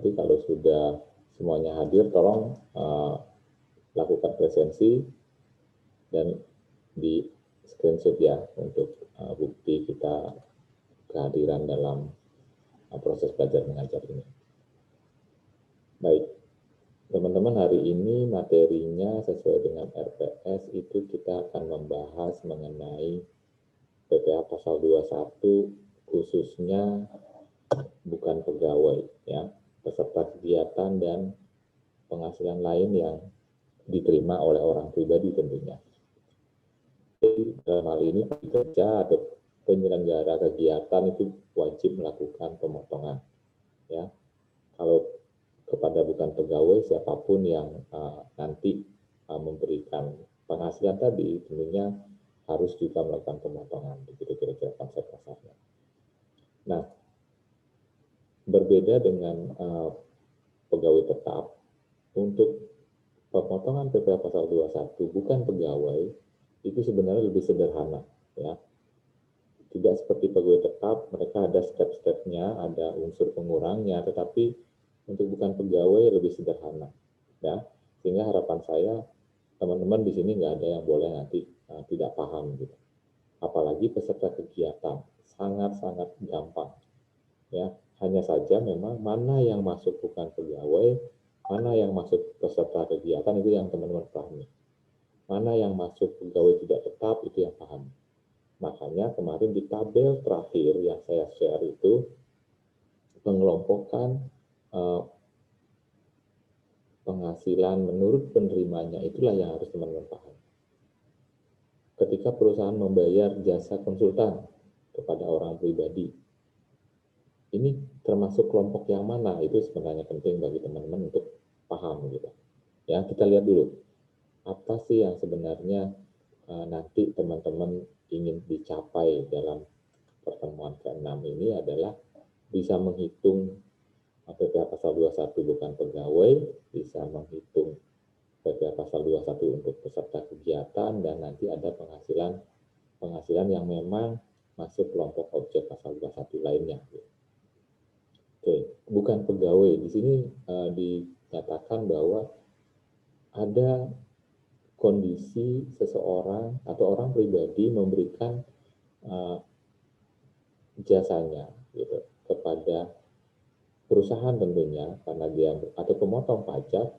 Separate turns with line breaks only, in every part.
Nanti kalau sudah semuanya hadir, tolong lakukan presensi dan di screenshot ya untuk bukti kita kehadiran dalam proses belajar mengajar ini. Baik, teman-teman, hari ini materinya sesuai dengan RPS itu kita akan membahas mengenai PPh pasal 21 khususnya bukan pegawai ya, peserta kegiatan dan penghasilan lain yang diterima oleh orang pribadi tentunya. Jadi, dalam hal ini pekerja atau penyelenggara kegiatan itu wajib melakukan pemotongan ya. Kalau kepada bukan pegawai, siapapun yang nanti memberikan penghasilan tadi tentunya harus juga melakukan pemotongan, begitu kira-kira konsep kasarnya. Nah, berbeda dengan pegawai tetap, untuk pemotongan PPh pasal 21 bukan pegawai itu sebenarnya lebih sederhana ya. Tidak seperti pegawai tetap, mereka ada step-stepnya, ada unsur pengurangnya, tetapi untuk bukan pegawai lebih sederhana ya. Sehingga harapan saya teman-teman di sini nggak ada yang boleh nanti tidak paham gitu. Apalagi peserta kegiatan sangat-sangat gampang ya. Hanya saja memang mana yang masuk bukan pegawai, mana yang masuk peserta kegiatan itu yang teman-teman pahami. Mana yang masuk pegawai tidak tetap itu yang paham. Makanya kemarin di tabel terakhir yang saya share itu pengelompokan penghasilan menurut penerimanya, itulah yang harus teman-teman paham. Ketika perusahaan membayar jasa konsultan kepada orang pribadi, ini termasuk kelompok yang mana? Itu sebenarnya penting bagi teman-teman untuk paham gitu. Ya, kita lihat dulu apa sih yang sebenarnya nanti teman-teman ingin dicapai dalam pertemuan ke-6 ini adalah bisa menghitung PPh pasal 21 bukan pegawai, bisa menghitung PPh pasal 21 untuk peserta kegiatan, dan nanti ada penghasilan yang memang masuk kelompok objek pasal 21 lainnya. Oke, bukan pegawai. Di sini dinyatakan bahwa ada kondisi seseorang atau orang pribadi memberikan jasanya gitu kepada perusahaan tentunya, karena dia atau pemotong pajak,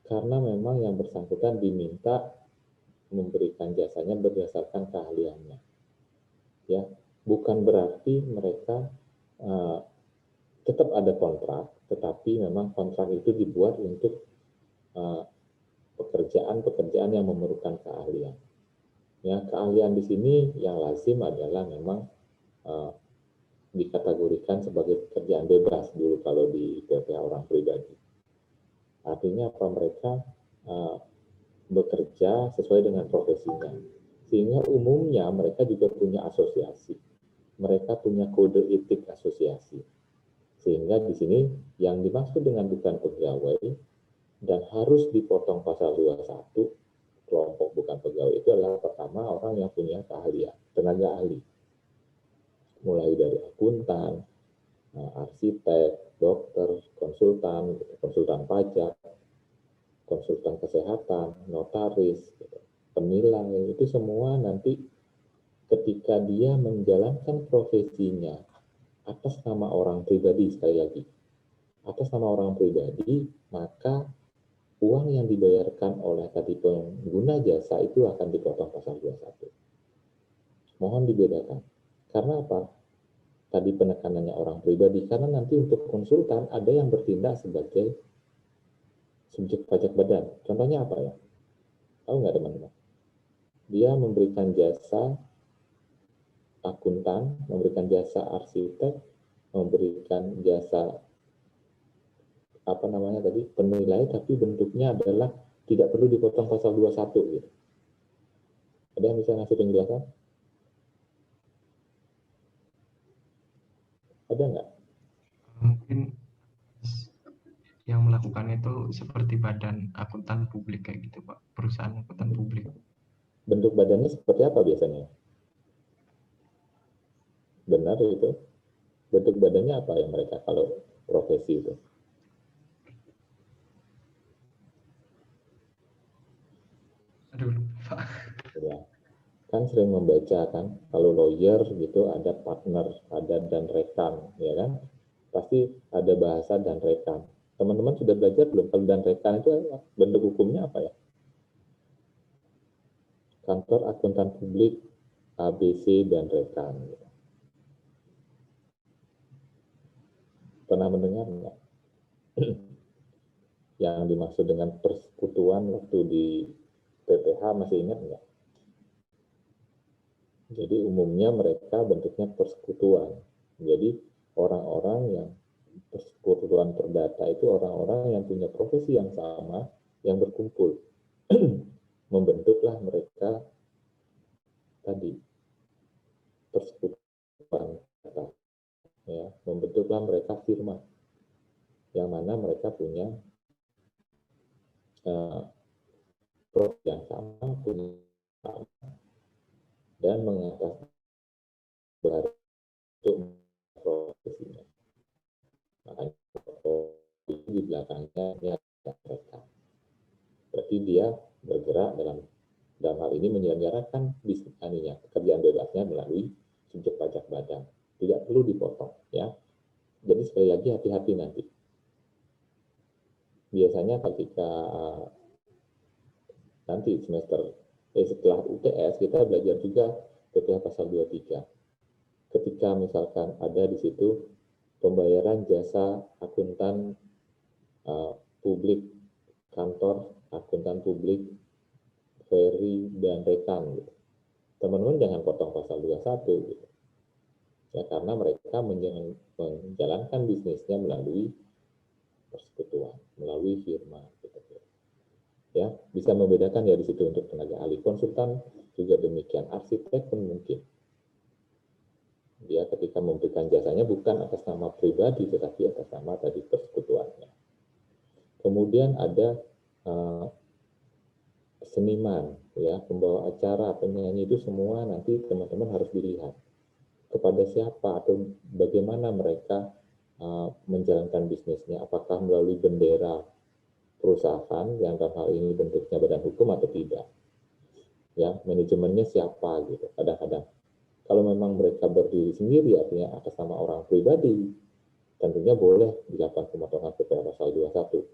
karena memang yang bersangkutan diminta memberikan jasanya berdasarkan keahliannya ya. Bukan berarti mereka tetap ada kontrak, tetapi memang kontrak itu dibuat untuk pekerjaan-pekerjaan yang memerlukan keahlian. Ya, keahlian di sini yang lazim adalah memang dikategorikan sebagai pekerjaan bebas dulu kalau di PPh orang pribadi. Artinya apa? Mereka bekerja sesuai dengan profesinya. Sehingga umumnya mereka juga punya asosiasi. Mereka punya kode etik asosiasi. Sehingga di sini yang dimaksud dengan bukan pegawai dan harus dipotong pasal 21 kelompok bukan pegawai itu adalah pertama orang yang punya keahlian, tenaga ahli. Mulai dari akuntan, arsitek, dokter, konsultan pajak, konsultan kesehatan, notaris, penilai, itu semua nanti ketika dia menjalankan profesinya atas nama orang pribadi, sekali lagi, atas nama orang pribadi, maka uang yang dibayarkan oleh tadi pengguna jasa itu akan dipotong pasal 21. Mohon dibedakan. Karena apa? Tadi penekanannya orang pribadi, karena nanti untuk konsultan ada yang bertindak sebagai subjek pajak badan. Contohnya apa ya? Tahu nggak teman-teman? Dia memberikan jasa akuntan, memberikan jasa arsitek, memberikan jasa penilai, tapi bentuknya adalah tidak perlu dipotong pasal 21 gitu. Ada yang bisa ngasih penjelasan? Ada nggak?
Mungkin yang melakukan itu seperti badan akuntan publik kayak gitu Pak, perusahaan akuntan publik.
Bentuk badannya seperti apa biasanya? Benar itu? Bentuk badannya apa yang mereka kalau profesi itu?
Pak.
Ya, kan sering membaca kan, kalau lawyer gitu ada partner, ada dan rekan, ya kan? Pasti ada bahasa dan rekan. Teman-teman sudah belajar belum kalau dan rekan itu bentuk hukumnya apa ya? Kantor akuntan publik ABC dan rekan. Pernah mendengar nggak? Yang dimaksud dengan persekutuan waktu di PPH masih ingat nggak? Jadi umumnya mereka bentuknya persekutuan. Jadi orang-orang yang persekutuan perdata itu orang-orang yang punya profesi yang sama, yang berkumpul. Membentuklah mereka tadi persekutuan perdata. Ya, membentuklah mereka firma, yang mana mereka punya profesi yang sama, punya sama, dan mengatasi untuk profesinya. Makanya di belakangnya ini ada mereka. Berarti dia bergerak dalam hal ini menyelenggarakan bisnis pekerjaan bebasnya melalui subjek pajak badan. Tidak perlu dipotong, ya. Jadi sekali lagi hati-hati nanti. Biasanya ketika nanti setelah UTS kita belajar juga PPh pasal 23. Ketika misalkan ada di situ pembayaran jasa akuntan publik, kantor akuntan publik, ferry, dan rekan. Gitu. Teman-teman jangan potong pasal 21. Gitu. Ya, karena mereka menjalankan bisnisnya melalui persekutuan, melalui firma. Gitu. Ya, bisa membedakan ya di situ untuk tenaga ahli. Konsultan juga demikian, arsitek pun mungkin. Dia ketika memberikan jasanya bukan atas nama pribadi, tetapi atas nama tadi persekutuannya. Kemudian ada seniman, ya, pembawa acara, penyanyi itu semua nanti teman-teman harus dilihat kepada siapa atau bagaimana mereka menjalankan bisnisnya, apakah melalui bendera perusahaan yang dalam hal ini bentuknya badan hukum atau tidak, ya, manajemennya siapa gitu. Kadang-kadang kalau memang mereka berdiri sendiri artinya atas nama orang pribadi, tentunya boleh dilakukan pemotongan PPh pasal 21.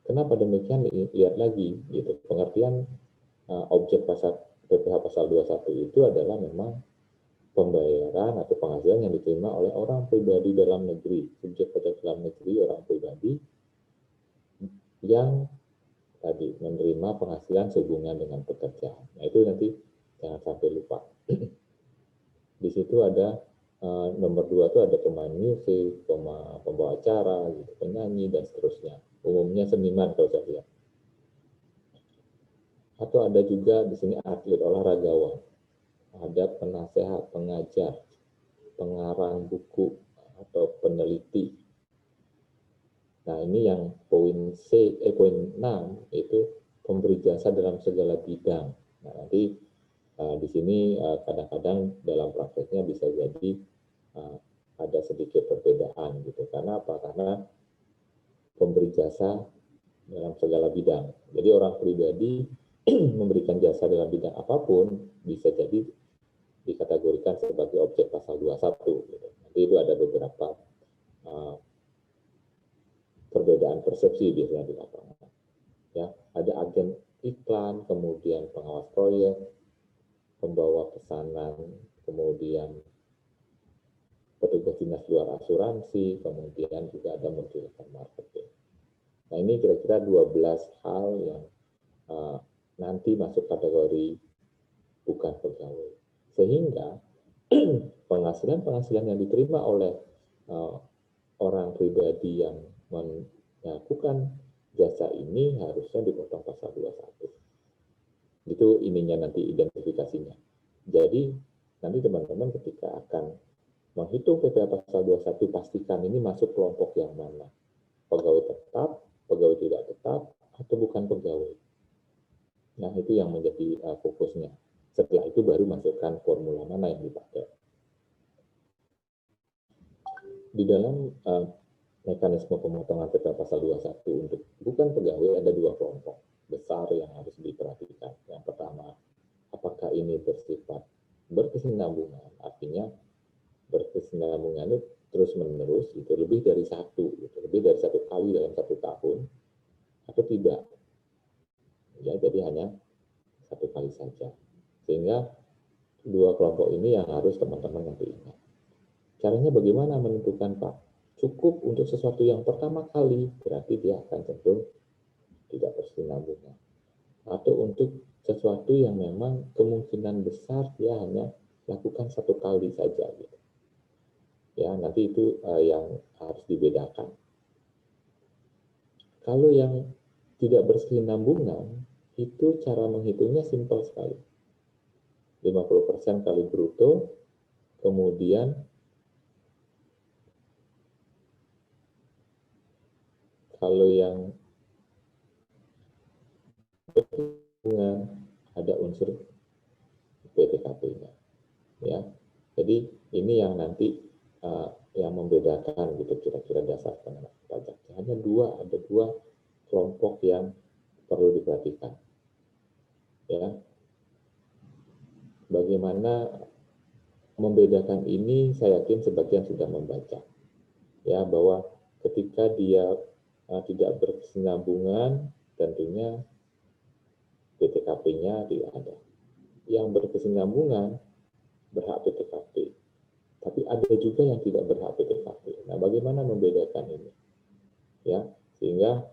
Kenapa demikian? Lihat lagi gitu. Pengertian objek pasal PPh pasal 21 itu adalah memang pembayaran atau penghasilan yang diterima oleh orang pribadi dalam negeri, subjek pajak dalam negeri, orang pribadi yang tadi menerima penghasilan sehubungan dengan pekerjaan. Nah, itu nanti jangan sampai lupa. Di situ ada nomor 2 itu ada pemain musik, pembawa acara, gitu, penyanyi, dan seterusnya. Umumnya seniman kalau saya lihat. Atau ada juga di sini atlet olahragawan, ada penasehat, pengajar, pengarang buku, atau peneliti. Nah, ini yang poin 6 itu pemberi jasa dalam segala bidang. Nah, nanti di sini kadang-kadang dalam prakteknya bisa jadi ada sedikit perbedaan gitu. Karena apa? Karena pemberi jasa dalam segala bidang. Jadi orang pribadi memberikan jasa dalam bidang apapun bisa jadi dikategorikan sebagai objek pasal 21. Gitu. Nanti itu ada beberapa perbedaan persepsi biasanya di lapangan. Ya, ada agen iklan, kemudian pengawas proyek, pembawa pesanan, kemudian petugas dinas luar asuransi, kemudian juga ada menteri marketing. Nah, ini kira-kira 12 hal yang nanti masuk kategori bukan pegawai. Sehingga penghasilan yang diterima oleh orang pribadi yang melakukan jasa ini harusnya dipotong pasal 21. Itu ininya nanti identifikasinya. Jadi nanti teman-teman ketika akan menghitung PPh pasal 21 pastikan ini masuk kelompok yang mana. Pegawai tetap, pegawai tidak tetap, atau bukan pegawai. Nah, itu yang menjadi fokusnya. Setelah itu baru masukkan formula mana yang dipakai. Di dalam mekanisme pemotongan PPh pasal 21 untuk bukan pegawai ada 2 kelompok besar yang harus diperhatikan. terus-menerus, itu lebih dari satu, gitu, lebih dari satu kali dalam satu tahun, atau tidak. Ya, jadi hanya satu kali saja. Sehingga dua kelompok ini yang harus teman-teman nanti ingat. Caranya bagaimana menentukan, Pak? Cukup untuk sesuatu yang pertama kali, berarti dia akan cenderung tidak berkesinambungan. Atau untuk sesuatu yang memang kemungkinan besar dia hanya lakukan satu kali saja, gitu. Ya, nanti itu yang harus dibedakan. Kalau yang tidak berkesinambungan, itu cara menghitungnya simpel sekali. 50% kali bruto, kemudian kalau yang berkesinambungan ada unsur PTKP-nya. Ya, jadi ini yang nanti yang membedakan gitu kira-kira dasar pengenaan pajak. Hanya ada dua kelompok yang perlu diperhatikan. Ya, bagaimana membedakan ini, saya yakin sebagian sudah membaca. Ya, bahwa ketika dia tidak berkesinambungan, tentunya PTKP-nya tidak ada. Yang berkesinambungan berhak PTKP, tapi ada juga yang tidak berhak PTKP. Nah, bagaimana membedakan ini? Ya, sehingga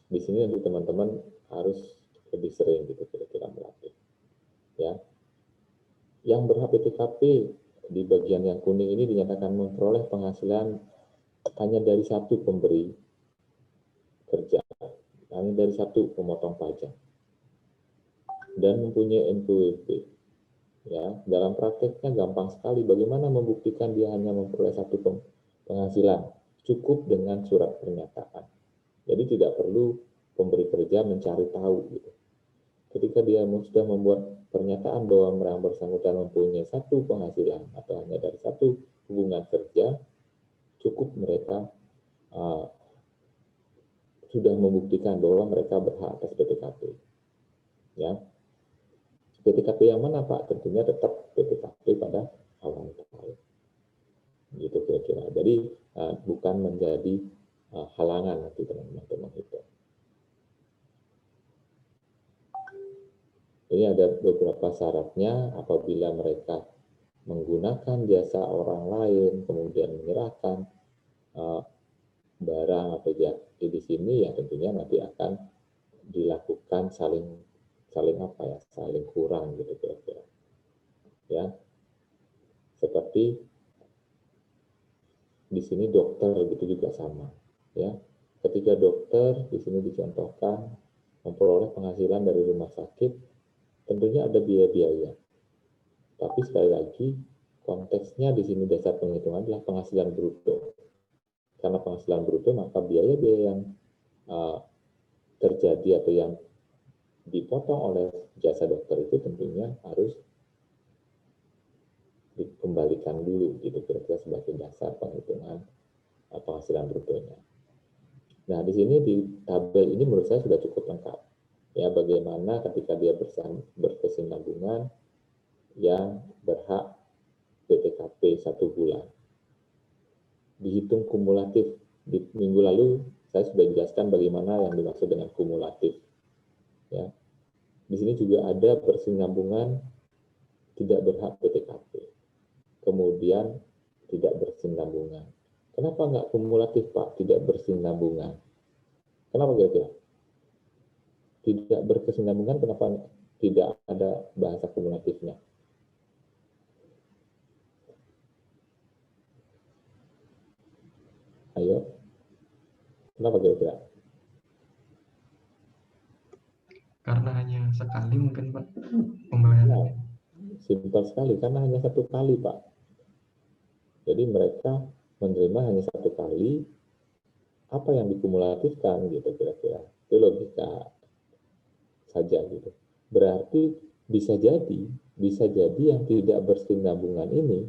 di sini nanti teman-teman harus lebih sering gitu kira-kira melatih. Ya, yang berhak PTKP di bagian yang kuning ini dinyatakan memperoleh penghasilan hanya dari satu pemberi kerja, hanya dari satu pemotong pajak, dan mempunyai NPWP. Ya, dalam prakteknya gampang sekali. Bagaimana membuktikan dia hanya memperoleh satu penghasilan? Cukup dengan surat pernyataan. Jadi tidak perlu pemberi kerja mencari tahu gitu. Ketika dia sudah membuat pernyataan bahwa yang bersangkutan mempunyai satu penghasilan atau hanya dari satu hubungan kerja, cukup mereka sudah membuktikan bahwa mereka berhak atas PTKP. Ya, PTKP yang mana, Pak? Tentunya tetap PTKP pada awal tahun. Gitu kira-kira. Jadi bukan menjadi halangan nanti teman-teman itu. Ini ada beberapa syaratnya apabila mereka menggunakan jasa orang lain, kemudian menyerahkan barang atau jasa di sini, ya tentunya nanti akan dilakukan saling kurang gitu kira-kira. Ya, seperti di sini dokter gitu juga sama. Ya, ketika dokter di sini dicontohkan memperoleh penghasilan dari rumah sakit, tentunya ada biaya-biaya. Tapi sekali lagi konteksnya di sini dasar penghitungan adalah penghasilan bruto. Karena penghasilan bruto, maka biaya-biaya yang terjadi atau yang dipotong oleh jasa dokter itu tentunya harus dikembalikan dulu gitu kira-kira sebagai dasar penghitungan penghasilan brutonya. Nah, di sini di tabel ini menurut saya sudah cukup lengkap. Ya, bagaimana ketika dia berkesinambungan yang berhak PTKP 1 bulan. Dihitung kumulatif. Di minggu lalu saya sudah jelaskan bagaimana yang dimaksud dengan kumulatif. Ya. Di sini juga ada berkesinambungan tidak berhak PTKP. Kemudian tidak berkesinambungan. Kenapa nggak kumulatif, Pak? Tidak berkesinambungan. Kenapa kira-kira? Tidak berkesinambungan, kenapa tidak ada bahasa kumulatifnya? Ayo, kenapa kira-kira?
Karena hanya sekali mungkin, Pak, pembayarannya.
Simpel sekali, karena hanya satu kali, Pak. Jadi mereka menerima hanya satu kali, apa yang dikumulatifkan gitu kira-kira. Itu logika saja gitu. Berarti bisa jadi yang tidak berkesinambungan ini,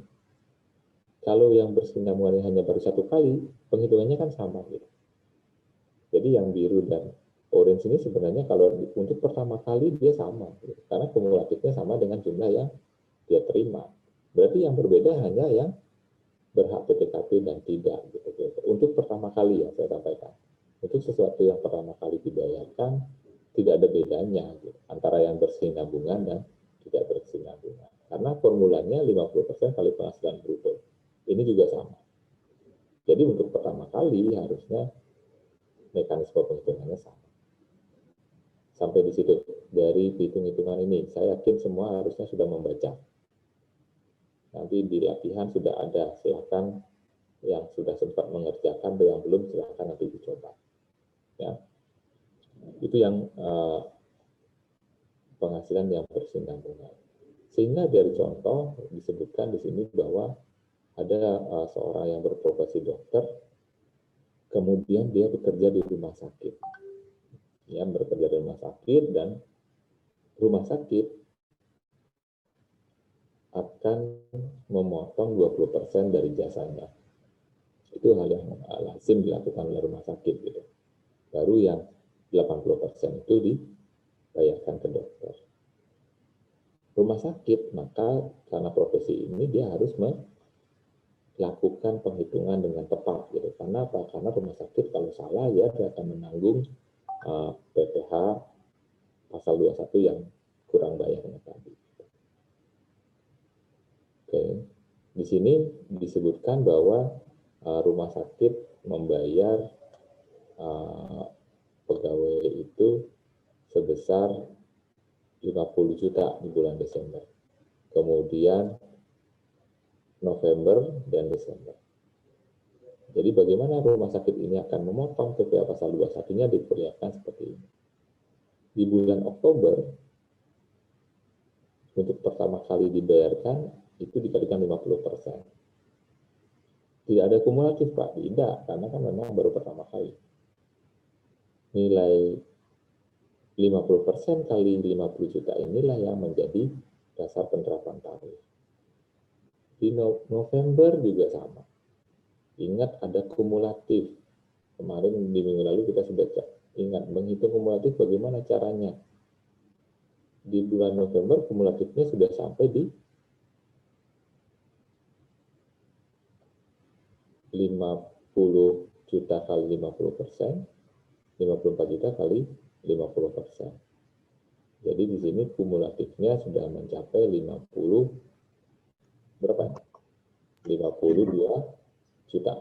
kalau yang berkesinambungan hanya baru satu kali, penghitungannya kan sama gitu. Jadi yang biru dan orange ini sebenarnya kalau untuk pertama kali dia sama, gitu. Karena kumulatifnya sama dengan jumlah yang dia terima. Berarti yang berbeda hanya yang berhak PTKP dan tidak gitu. Untuk pertama kali ya saya sampaikan, untuk sesuatu yang pertama kali dibayarkan tidak ada bedanya gitu, antara yang berkesinambungan dan tidak berkesinambungan, karena formulanya 50% kali penghasilan bruto ini juga sama. Jadi untuk pertama kali harusnya mekanisme penghitungannya sama. Sampai di situ dari hitung-hitungan ini saya yakin semua harusnya sudah membaca. Nanti di latihan sudah ada, silakan yang sudah sempat mengerjakan dan yang belum silakan nanti dicoba. Ya, itu yang penghasilan yang berkesinambungan. Sehingga dari contoh disebutkan di sini bahwa ada seorang yang berprofesi dokter, kemudian dia bekerja di rumah sakit. Ya, bekerja di rumah sakit dan rumah sakit akan memotong 20% dari jasanya. Itu hal yang lazim dilakukan oleh rumah sakit gitu. Baru yang 80% itu dibayarkan ke dokter. Rumah sakit, maka karena profesi ini dia harus melakukan penghitungan dengan tepat gitu. Karena apa? Karena rumah sakit kalau salah ya dia akan menanggung PPh pasal 21 yang kurang bayarnya tadi. Oke. Di sini disebutkan bahwa rumah sakit membayar pegawai itu sebesar 50 juta di bulan Desember. Kemudian November dan Desember. Jadi bagaimana rumah sakit ini akan memotong PPh pasal 21-nya diperlihatkan seperti ini. Di bulan Oktober, untuk pertama kali dibayarkan, itu dikalikan 50%. Tidak ada kumulatif, Pak. Tidak, karena kan memang baru pertama kali. Nilai 50% kali 50 juta inilah yang menjadi dasar penerapan tarif. Di November juga sama. Ingat ada kumulatif. Kemarin di minggu lalu kita sudah ingat menghitung kumulatif bagaimana caranya. Di bulan November kumulatifnya sudah sampai di 50 juta kali 50%, 54 juta kali 50%. Jadi di sini kumulatifnya sudah mencapai 50 berapa? 52 juta.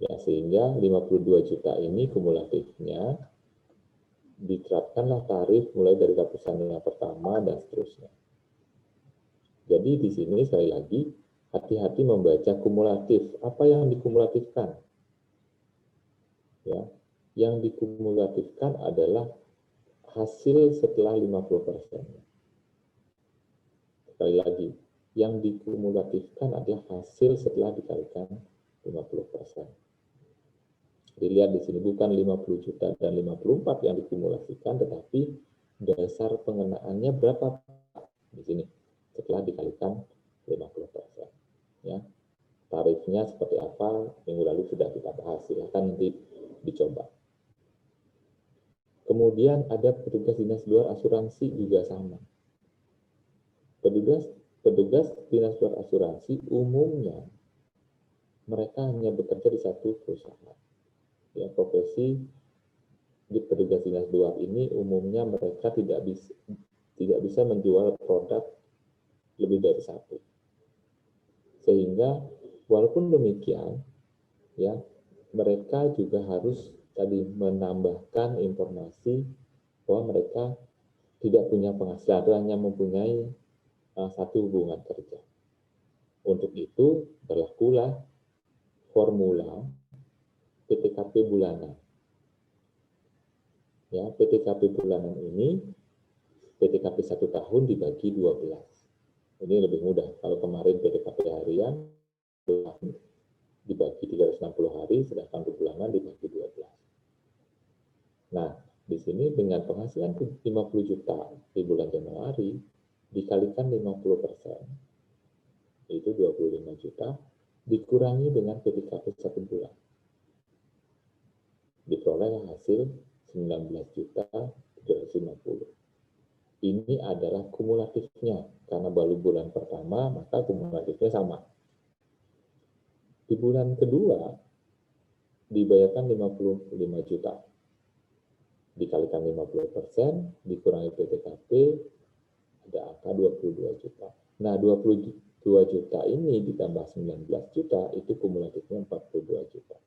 Ya, sehingga 52 juta ini kumulatifnya diterapkanlah tarif mulai dari lapisan yang pertama dan seterusnya. Jadi di sini sekali lagi hati-hati membaca kumulatif. Apa yang dikumulatifkan? Ya, yang dikumulatifkan adalah hasil setelah 50%. Sekali lagi, yang dikumulatifkan adalah hasil setelah dikalikan 50%. Dilihat di sini bukan 50 juta dan 54 yang dikumulasikan, tetapi dasar pengenaannya berapa di sini setelah dikalikan 50%. Ya, tarifnya seperti apa minggu lalu sudah kita bahas, silahkan nanti dicoba. Kemudian ada petugas dinas luar asuransi juga sama. Petugas dinas luar asuransi umumnya mereka hanya bekerja di satu perusahaan. Ya, profesi di petugas dinas luar ini umumnya mereka tidak bisa menjual produk lebih dari satu. Sehingga walaupun demikian, ya mereka juga harus tadi menambahkan informasi bahwa mereka tidak punya penghasilan, hanya mempunyai satu hubungan kerja. Untuk itu berlakulah formula PTKP bulanan. Ya, PTKP bulanan ini PTKP 1 tahun dibagi 12. Ini lebih mudah. Kalau kemarin PTKP harian dibagi 360 hari, sedangkan bulanan dibagi 12. Nah, di sini dengan penghasilan 50 juta di bulan Januari dikalikan 50%, itu 25 juta, dikurangi dengan PTKP 1 bulan. Diperoleh hasil 19.750. Ini adalah kumulatifnya, karena baru bulan pertama, maka kumulatifnya sama. Di bulan kedua dibayarkan 55 juta. Dikalikan 50%, dikurangi PTKP, ada angka 22 juta. Nah, 22 juta ini ditambah 19 juta, itu kumulatifnya 42 juta.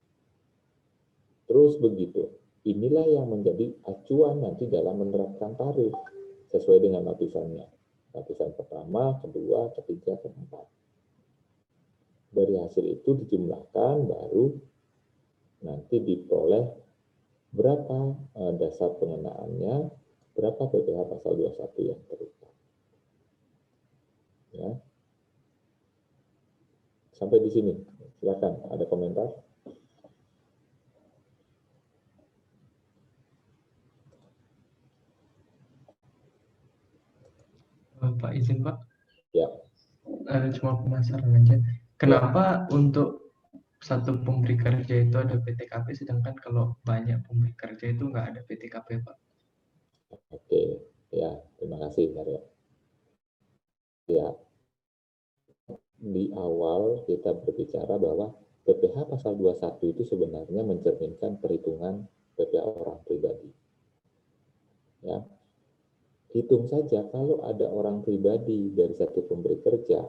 Terus begitu. Inilah yang menjadi acuan nanti dalam menerapkan tarif sesuai dengan lapisannya. Lapisan pertama, kedua, ketiga, keempat. Dari hasil itu dijumlahkan, baru nanti diperoleh berapa dasar pengenaannya, berapa PPh pasal 21 yang terutang. Ya. Sampai di sini. Silakan, ada komentar?
Pak izin Pak,
Ya.
cuma penasaran aja. Kenapa untuk satu pemberi kerja itu ada PTKP, sedangkan kalau banyak pemberi kerja itu nggak ada PTKP, Pak?
Oke, ya, terima kasih, Maria. Ya, di awal kita berbicara bahwa PPh pasal 21 itu sebenarnya mencerminkan perhitungan PPh orang pribadi. Ya, hitung saja kalau ada orang pribadi dari satu pemberi kerja,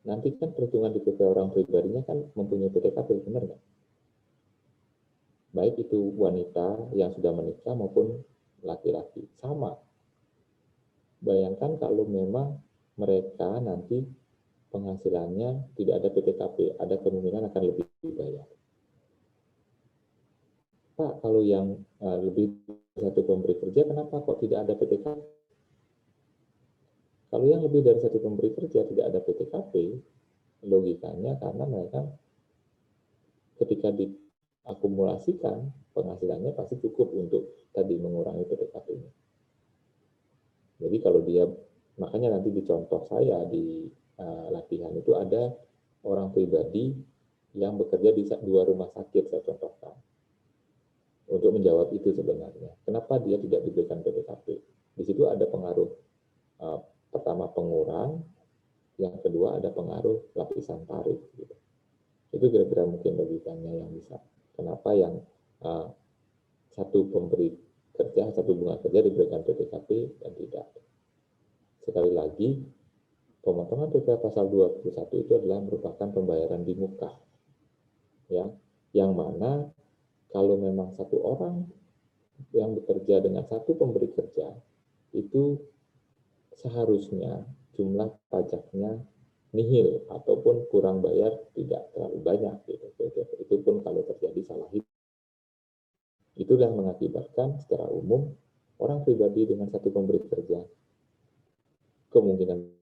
nanti kan perhitungan di PPh orang pribadinya kan mempunyai PTKP, benar nggak? Baik itu wanita yang sudah menikah maupun laki-laki, sama. Bayangkan kalau memang mereka nanti penghasilannya tidak ada PTKP, ada kemungkinan akan lebih dibayar. Pak, kalau yang lebih dari satu pemberi kerja, kenapa kok tidak ada PTKP? Kalau yang lebih dari satu pemberi kerja tidak ada PTKP, logikanya karena mereka ketika diakumulasikan, penghasilannya pasti cukup untuk tadi mengurangi PTKP-nya. Jadi kalau dia, makanya nanti di contoh saya di latihan itu ada orang pribadi yang bekerja di 2 rumah sakit, saya contohkan. Untuk menjawab itu sebenarnya, kenapa dia tidak diberikan PTKP? Di situ ada pengaruh, pertama pengurang, yang kedua ada pengaruh lapisan tarif. Gitu. Itu kira-kira mungkin logikanya yang bisa. Kenapa yang satu pemberi kerja, satu bunga kerja diberikan PTKP dan tidak. Sekali lagi, pemotongan PPh pasal 21 itu adalah merupakan pembayaran di muka. Ya, yang mana kalau memang satu orang yang bekerja dengan satu pemberi kerja, itu seharusnya jumlah pajaknya nihil ataupun kurang bayar tidak terlalu banyak. Gitu. Itu pun kalau terjadi salah hitung. Itulah mengakibatkan secara umum orang pribadi dengan satu pemberi kerja kemungkinan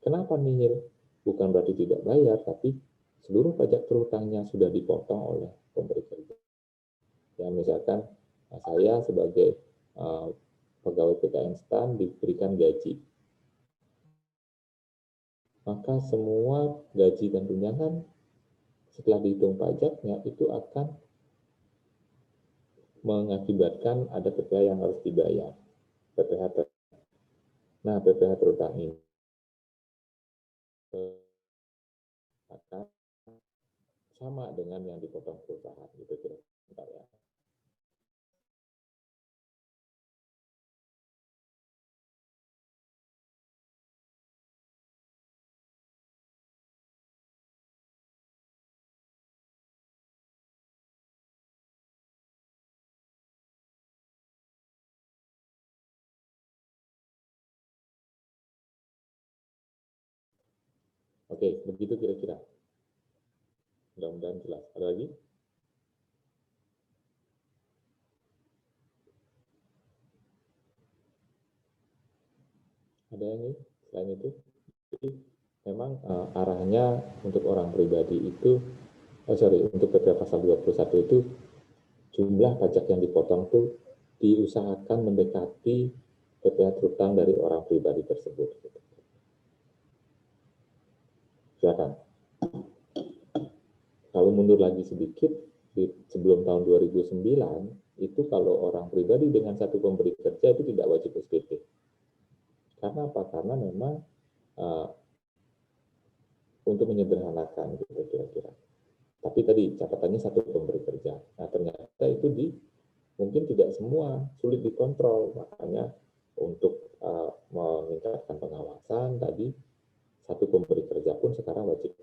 kenapa nihil? Bukan berarti tidak bayar, tapi seluruh pajak terhutangnya sudah dipotong oleh pemberi kerja. Ya, misalkan saya sebagai pegawai PKN STAN diberikan gaji, maka semua gaji dan tunjangan setelah dihitung pajaknya itu akan mengakibatkan ada PPh yang harus dibayar. Nah, PPh terutang ini akan sama dengan yang dipotong perusahaan, gitu kira-kira ya. Oke, begitu kira-kira. Mudah-mudahan jelas. Ada lagi? Ada yang ini? Selain itu? Jadi, memang arahnya untuk orang pribadi itu, untuk PPh pasal 21 itu, jumlah pajak yang dipotong itu diusahakan mendekati PPh terutang dari orang pribadi tersebut. Silakan. Kalau mundur lagi sedikit, sebelum tahun 2009, itu kalau orang pribadi dengan satu pemberi kerja itu tidak wajib SPT. Karena apa? Karena memang untuk menyederhanakan gitu kira-kira. Tapi tadi catatannya satu pemberi kerja. Nah ternyata itu mungkin tidak semua, sulit dikontrol. Makanya untuk meningkatkan pengawasan tadi, satu pemberi kerja pun sekarang wajib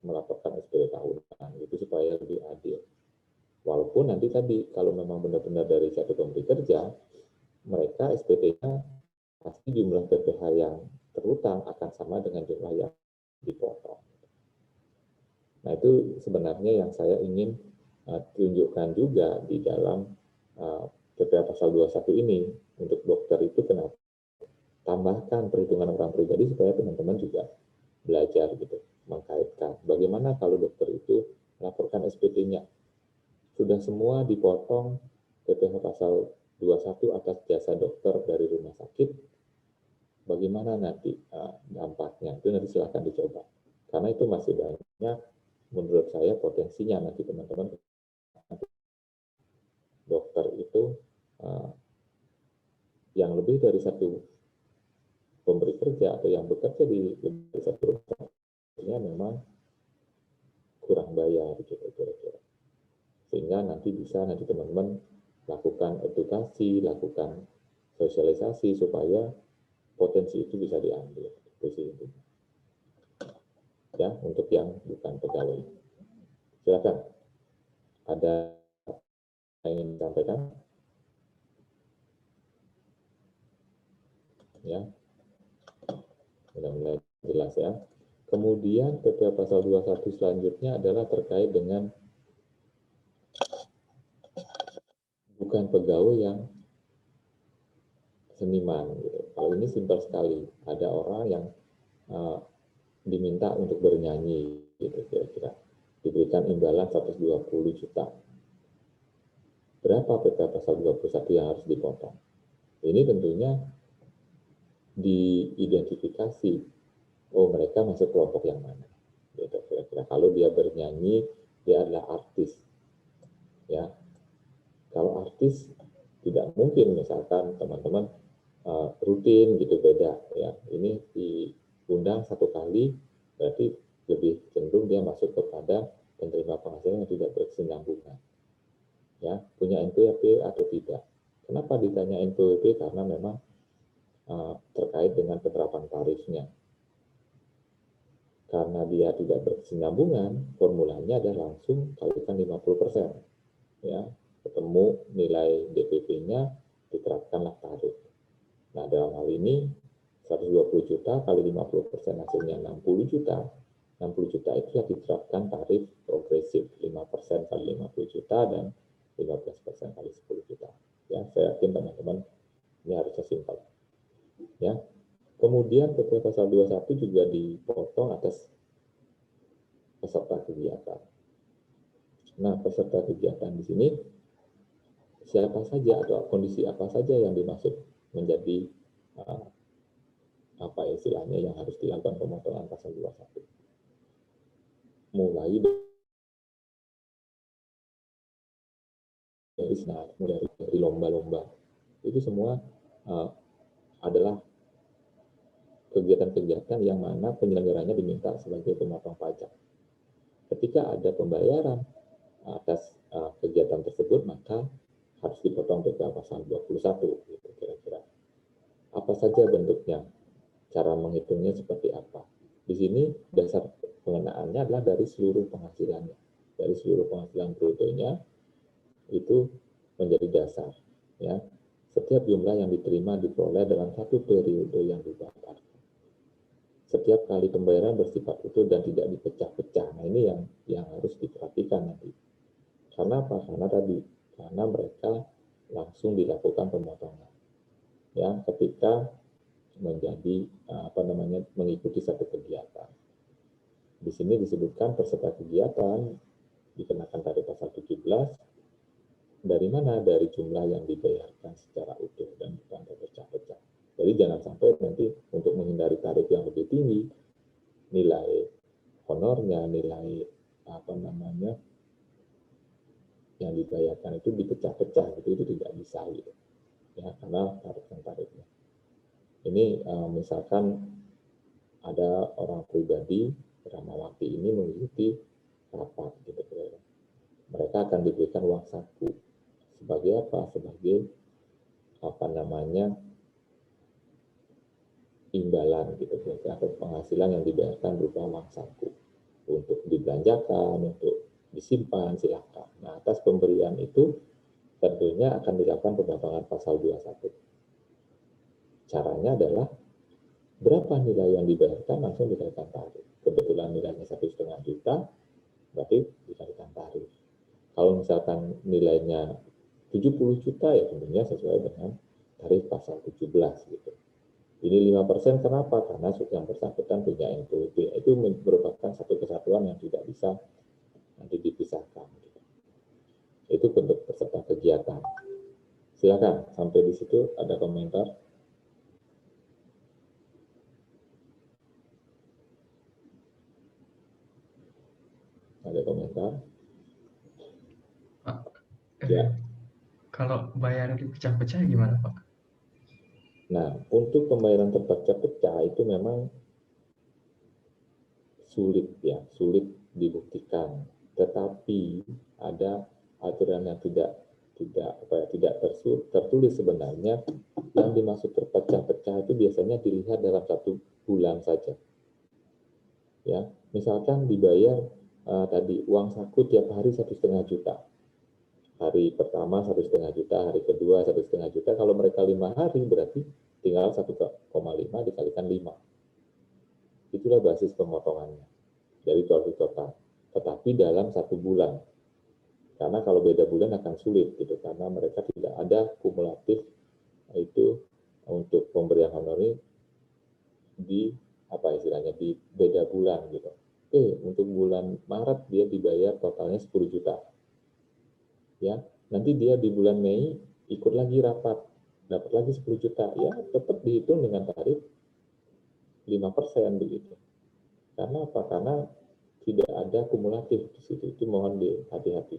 melaporkan SPT tahunan gitu supaya lebih adil. Walaupun nanti tadi kalau memang benar-benar dari satu pemberi kerja, mereka SPT-nya pasti jumlah PPh yang terutang akan sama dengan jumlah yang dipotong. Nah itu sebenarnya yang saya ingin tunjukkan juga di dalam PPh pasal 21 ini. Untuk dokter itu kenapa tambahkan perhitungan orang pribadi supaya teman-teman juga belajar gitu, mengkaitkan bagaimana kalau dokter itu melaporkan SPT-nya sudah semua dipotong PPh pasal 21 atas jasa dokter dari rumah sakit, bagaimana nanti dampaknya, itu nanti silahkan dicoba, karena itu masih banyak menurut saya potensinya nanti teman-teman dokter itu yang lebih dari satu pemberi kerja atau yang bekerja di satu rumah sakitnya memang kurang bayar gitu kira-kira, sehingga nanti bisa teman-teman lakukan edukasi, lakukan sosialisasi supaya potensi itu bisa diambil. Itu sih ya untuk yang bukan pegawai. Silakan, ada yang ingin disampaikan? Ya, mudah-mudahan jelas ya. Kemudian PPh pasal 21 selanjutnya adalah terkait dengan bukan pegawai yang seniman gitu. Kalau ini simpel sekali, ada orang yang diminta untuk bernyanyi gitu kira-kira, diberikan imbalan 120 juta. Berapa PPh pasal 21 yang harus dipotong? Ini tentunya diidentifikasi, oh mereka masuk kelompok yang mana gitu kira-kira. Kalau dia bernyanyi, dia adalah artis ya. Kalau artis tidak mungkin misalkan teman-teman rutin gitu, beda ya. Ini diundang satu kali berarti lebih cenderung dia masuk kepada penerima penghasilan yang tidak berkesinambungan ya, punya NPWP atau tidak. Kenapa ditanya NPWP? Karena memang terkait dengan penerapan tarifnya. Karena dia tidak berkesinambungan, formulanya adalah langsung kalikan 50%. Ya, ketemu nilai DPP-nya, diterapkanlah tarif. Nah, dalam hal ini 120 juta kali 50% hasilnya 60 juta. 60 juta itu diterapkan tarif progresif 5% kali 50 juta dan 15% kali 10 juta. Ya, saya yakin teman-teman ini harusnya simpel. Ya. Kemudian PPh pasal 21 juga dipotong atas peserta kegiatan. Nah, peserta kegiatan di sini siapa saja atau kondisi apa saja yang dimaksud menjadi apa istilahnya yang harus dilakukan pemotongan pasal 21. Mulai dari lomba-lomba. Itu semua adalah kegiatan-kegiatan yang mana penyelenggaranya diminta sebagai pemotong pajak. Ketika ada pembayaran atas kegiatan tersebut, maka harus dipotong PPh pasal 21 gitu kira-kira. Apa saja bentuknya? Cara menghitungnya seperti apa? Di sini dasar pengenaannya adalah dari seluruh penghasilannya. Dari seluruh penghasilan brutonya itu menjadi dasar ya. Setiap jumlah yang diterima diperoleh dalam satu periode yang dibayar. Setiap kali pembayaran bersifat utuh dan tidak dipecah-pecah. Nah, ini yang harus diperhatikan nanti. Karena apa? Karena mereka langsung dilakukan pemotongan. Ya, ketika menjadi mengikuti satu kegiatan. Di sini disebutkan peserta kegiatan dikenakan tarif pasal 17. Dari mana? Dari jumlah yang dibayarkan secara utuh dan bukan terpecah-pecah. Jadi jangan sampai nanti untuk menghindari tarif yang lebih tinggi, nilai honornya, nilai yang dibayarkan itu dipecah-pecah itu tidak bisa gitu. Ya, karena tarifnya. Ini misalkan ada orang pribadi Rahmawati ini mengikuti rapat gitu. Mereka akan diberikan uang saku sebagai apa? Sebagai imbalan gitu, atau penghasilan yang dibayarkan berupa uang saku untuk dibelanjakan, untuk disimpan, silakan. Nah, atas pemberian itu tentunya akan dilakukan pemotongan pasal 21. Caranya adalah berapa nilai yang dibayarkan langsung dikalikan tarif. Kebetulan nilainya 1,5 juta, berarti dikalikan tarif. Kalau misalkan nilainya 70 juta ya tentunya sesuai dengan tarif pasal 17 gitu. Ini 5% kenapa? Karena yang bersangkutan punya NPWP. Itu merupakan satu kesatuan yang tidak bisa nanti dipisahkan. Gitu. Itu bentuk peserta kegiatan. Silakan, sampai di situ ada komentar. Ada komentar?
Pak,
Ya.
kalau bayar dipecah-pecah gimana Pak?
Nah, untuk pembayaran terpecah-pecah itu memang sulit ya, sulit dibuktikan. Tetapi ada aturan yang tidak tertulis sebenarnya. Yang dimaksud terpecah-pecah itu biasanya dilihat dalam 1 bulan saja. Ya, misalkan dibayar tadi uang saku tiap hari 1,5 juta. Hari pertama 1,5 juta, hari kedua 1,5 juta. Kalau mereka 5 hari berarti tinggal 1,5 dikalikan 5. Itulah basis pemotongannya dari total. Tetapi dalam 1 bulan. Karena kalau beda bulan akan sulit gitu, karena mereka tidak ada kumulatif itu untuk pemberian honorer di di beda bulan gitu. Untuk bulan Maret dia dibayar totalnya 10 juta. Ya, nanti dia di bulan Mei ikut lagi rapat, dapat lagi 10 juta. Ya, tetap dihitung dengan tarif 5% begitu. Karena apa? Karena tidak ada kumulatif di situ. Itu mohon hati-hati.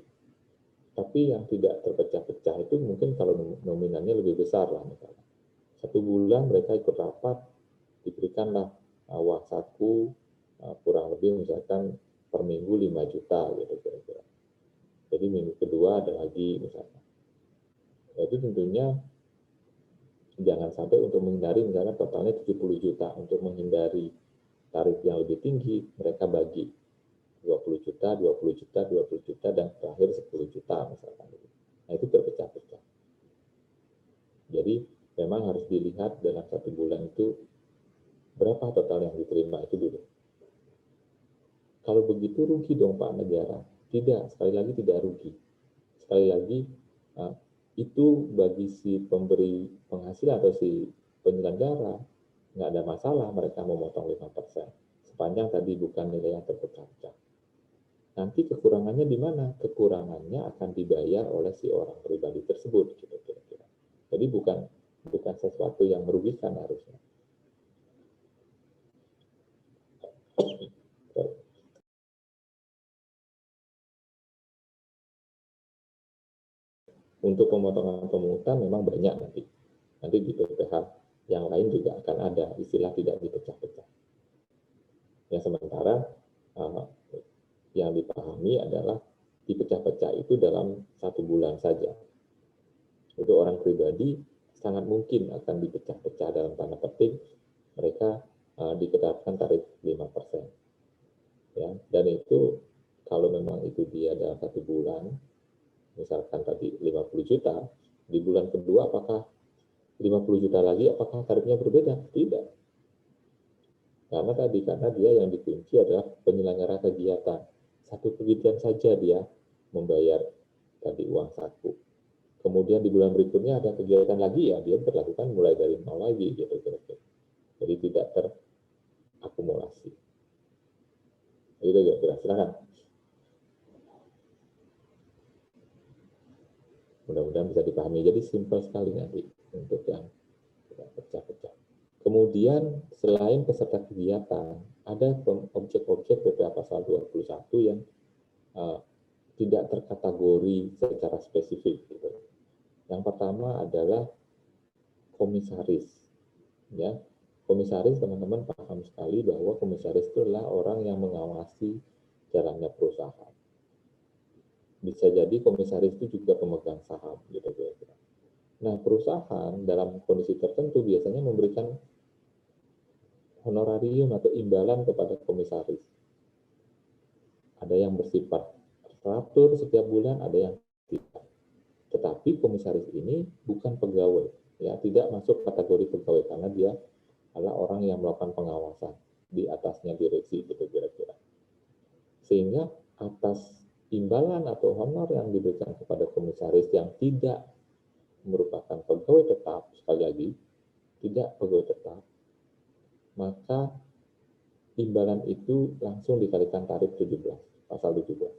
Tapi yang tidak terpecah-pecah itu mungkin kalau nominalnya lebih besar lah misalnya. 1 bulan mereka ikut rapat, diberikanlah uang saku kurang lebih misalkan per minggu 5 juta gitu kira-kira. Jadi minggu kedua ada lagi misalkan. Itu tentunya jangan sampai untuk menghindari misalnya totalnya 70 juta. Untuk menghindari tarif yang lebih tinggi, mereka bagi 20 juta, 20 juta, 20 juta, dan terakhir 10 juta misalkan. Nah, itu terpecah-pecah. Jadi memang harus dilihat dalam 1 bulan itu berapa total yang diterima itu dulu. Kalau begitu rugi dong Pak negara. Tidak, sekali lagi tidak rugi. Sekali lagi itu bagi si pemberi penghasilan atau si penyelenggara nggak ada masalah mereka memotong 5%. Sepanjang tadi bukan nilai yang terpecah-pecah. Nanti kekurangannya di mana? Kekurangannya akan dibayar oleh si orang pribadi tersebut, gitu kira-kira. Jadi bukan sesuatu yang merugikan harusnya. Untuk pemotongan pemungutan memang banyak nanti. Nanti di PPh yang lain juga akan ada istilah tidak dipecah-pecah. Yang sementara yang dipahami adalah dipecah-pecah itu dalam 1 bulan saja. Untuk orang pribadi sangat mungkin akan dipecah-pecah dalam tanda petik mereka ditetapkan tarif 5%. Ya, dan itu kalau memang itu dia dalam 1 bulan, misalkan tadi 50 juta, di bulan kedua apakah 50 juta lagi, apakah tarifnya berbeda? Tidak. Karena dia yang dikunci adalah penyelenggara kegiatan. 1 kegiatan saja dia membayar tadi uang saku. Kemudian di bulan berikutnya ada kegiatan lagi, ya dia berlakukan mulai dari 0 lagi gitu kira-kira. Jadi tidak terakumulasi. Itu kira-kira. Silakan. Mudah-mudahan bisa dipahami. Jadi simpel sekali nanti untuk yang pecah-pecah. Kemudian selain peserta kegiatan, ada objek-objek PPh pasal 21 yang tidak terkategori secara spesifik. Gitu. Yang pertama adalah komisaris. Ya. Komisaris, teman-teman paham sekali bahwa komisaris itu adalah orang yang mengawasi jalannya perusahaan. Bisa jadi komisaris itu juga pemegang saham, gitu kira-kira. Nah, perusahaan dalam kondisi tertentu biasanya memberikan honorarium atau imbalan kepada komisaris. Ada yang bersifat teratur setiap bulan, ada yang tidak. Tetapi komisaris ini bukan pegawai, ya, tidak masuk kategori pegawai karena dia adalah orang yang melakukan pengawasan, di atasnya direksi, gitu kira-kira. Sehingga atas imbalan atau honor yang diberikan kepada komisaris yang tidak merupakan pegawai tetap, sekali lagi, tidak pegawai tetap, maka imbalan itu langsung dikalikan tarif 17, pasal 17.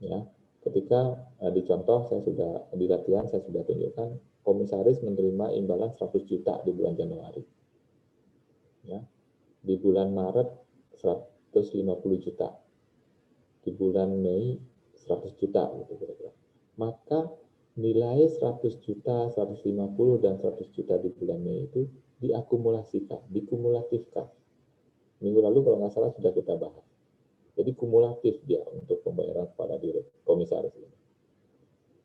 Ya, ketika dicontoh saya sudah di latihan saya sudah tunjukkan komisaris menerima imbalan 100 juta di bulan Januari. Ya. Di bulan Maret 150 juta. Di bulan Mei 100 juta gitu kira-kira. Maka nilai 100 juta, 150 dan 100 juta di bulan Mei itu diakumulasikan, dikumulatifkan. Minggu lalu kalau nggak salah sudah kita bahas. Jadi kumulatif dia untuk pembayaran kepada komisaris ini.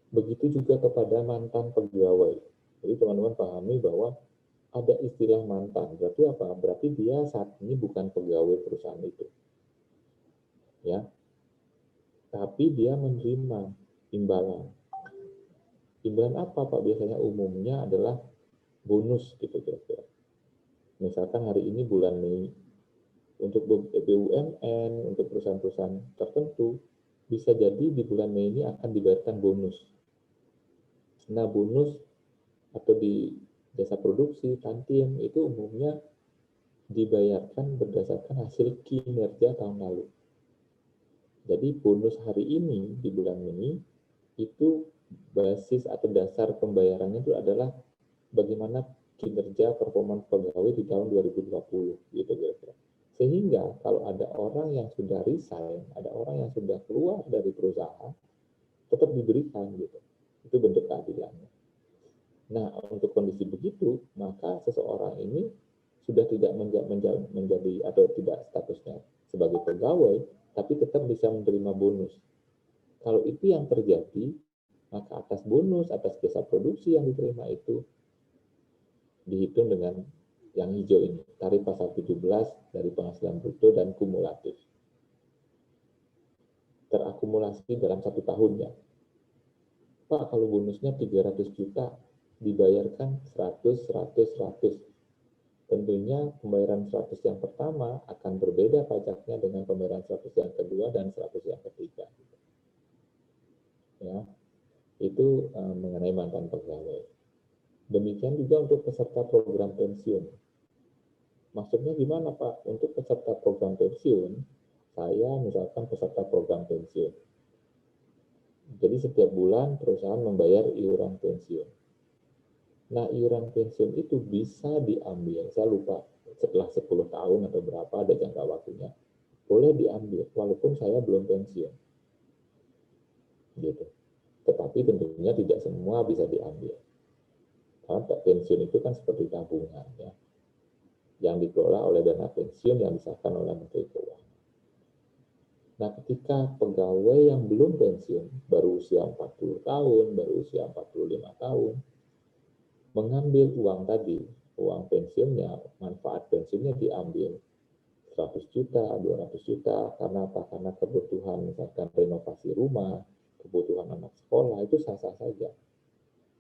Begitu juga kepada mantan pegawai. Jadi teman-teman pahami bahwa ada istilah mantan. Berarti apa? Berarti dia saat ini bukan pegawai perusahaan itu. Ya. Tapi dia menerima imbalan. Imbalan apa Pak? Biasanya umumnya adalah bonus gitu kira-kira. Misalkan hari ini bulan Mei, untuk BUMN, untuk perusahaan-perusahaan tertentu, bisa jadi di bulan Mei ini akan dibayarkan bonus. Nah, bonus atau di jasa produksi, kantin, itu umumnya dibayarkan berdasarkan hasil kinerja tahun lalu. Jadi bonus hari ini di bulan Mei itu basis atau dasar pembayarannya itu adalah bagaimana kinerja performa pegawai di tahun 2020 gitu kira-kira. Sehingga kalau ada orang yang sudah resign, ada orang yang sudah keluar dari perusahaan, tetap diberikan gitu. Itu bentuk keadilannya. Nah, untuk kondisi begitu, maka seseorang ini sudah tidak menjadi atau tidak statusnya sebagai pegawai, tapi tetap bisa menerima bonus. Kalau itu yang terjadi, maka atas bonus, atas jasa produksi yang diterima itu dihitung dengan yang hijau ini, tarif pasal 17 dari penghasilan bruto dan kumulatif. Terakumulasi dalam 1 tahun ya. Pak, kalau bonusnya 300 juta, dibayarkan 100. Tentunya pembayaran 100 yang pertama akan berbeda pajaknya dengan pembayaran 100 yang kedua dan 100 yang ketiga. Ya, itu mengenai mantan pegawai. Demikian juga untuk peserta program pensiun. Maksudnya gimana Pak? Untuk peserta program pensiun, saya misalkan peserta program pensiun. Jadi setiap bulan perusahaan membayar iuran pensiun. Nah, iuran pensiun itu bisa diambil, saya lupa, setelah 10 tahun atau berapa ada jangka waktunya. Boleh diambil, walaupun saya belum pensiun. Gitu. Tetapi tentunya tidak semua bisa diambil. Karena pensiun itu kan seperti tabungan ya, yang dikelola oleh dana pensiun yang disahkan oleh Menteri Keuangan. Nah, ketika pegawai yang belum pensiun, baru usia 40 tahun, baru usia 45 tahun, mengambil uang tadi, uang pensiunnya, manfaat pensiunnya diambil 100 juta, 200 juta, karena apa? Karena kebutuhan misalkan renovasi rumah, kebutuhan anak sekolah, itu sah-sah saja.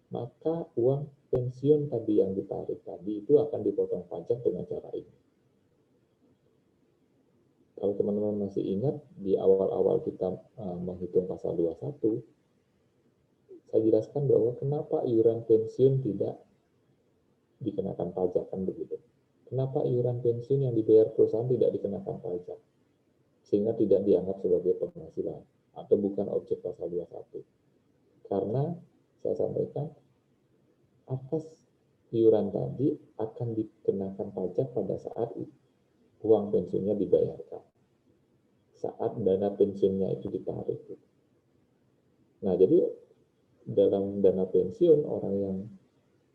Maka uang pensiun tadi yang ditarik tadi itu akan dipotong pajak dengan cara ini. Kalau teman-teman masih ingat, di awal-awal kita menghitung pasal 21, saya jelaskan bahwa kenapa iuran pensiun tidak dikenakan pajak, kan begitu. Kenapa iuran pensiun yang dibayar perusahaan tidak dikenakan pajak? Sehingga tidak dianggap sebagai penghasilan atau bukan objek pasal 21. Karena saya sampaikan, atas iuran tadi akan dikenakan pajak pada saat uang pensiunnya dibayarkan, saat dana pensiunnya itu ditarik. Nah, jadi dalam dana pensiun, orang yang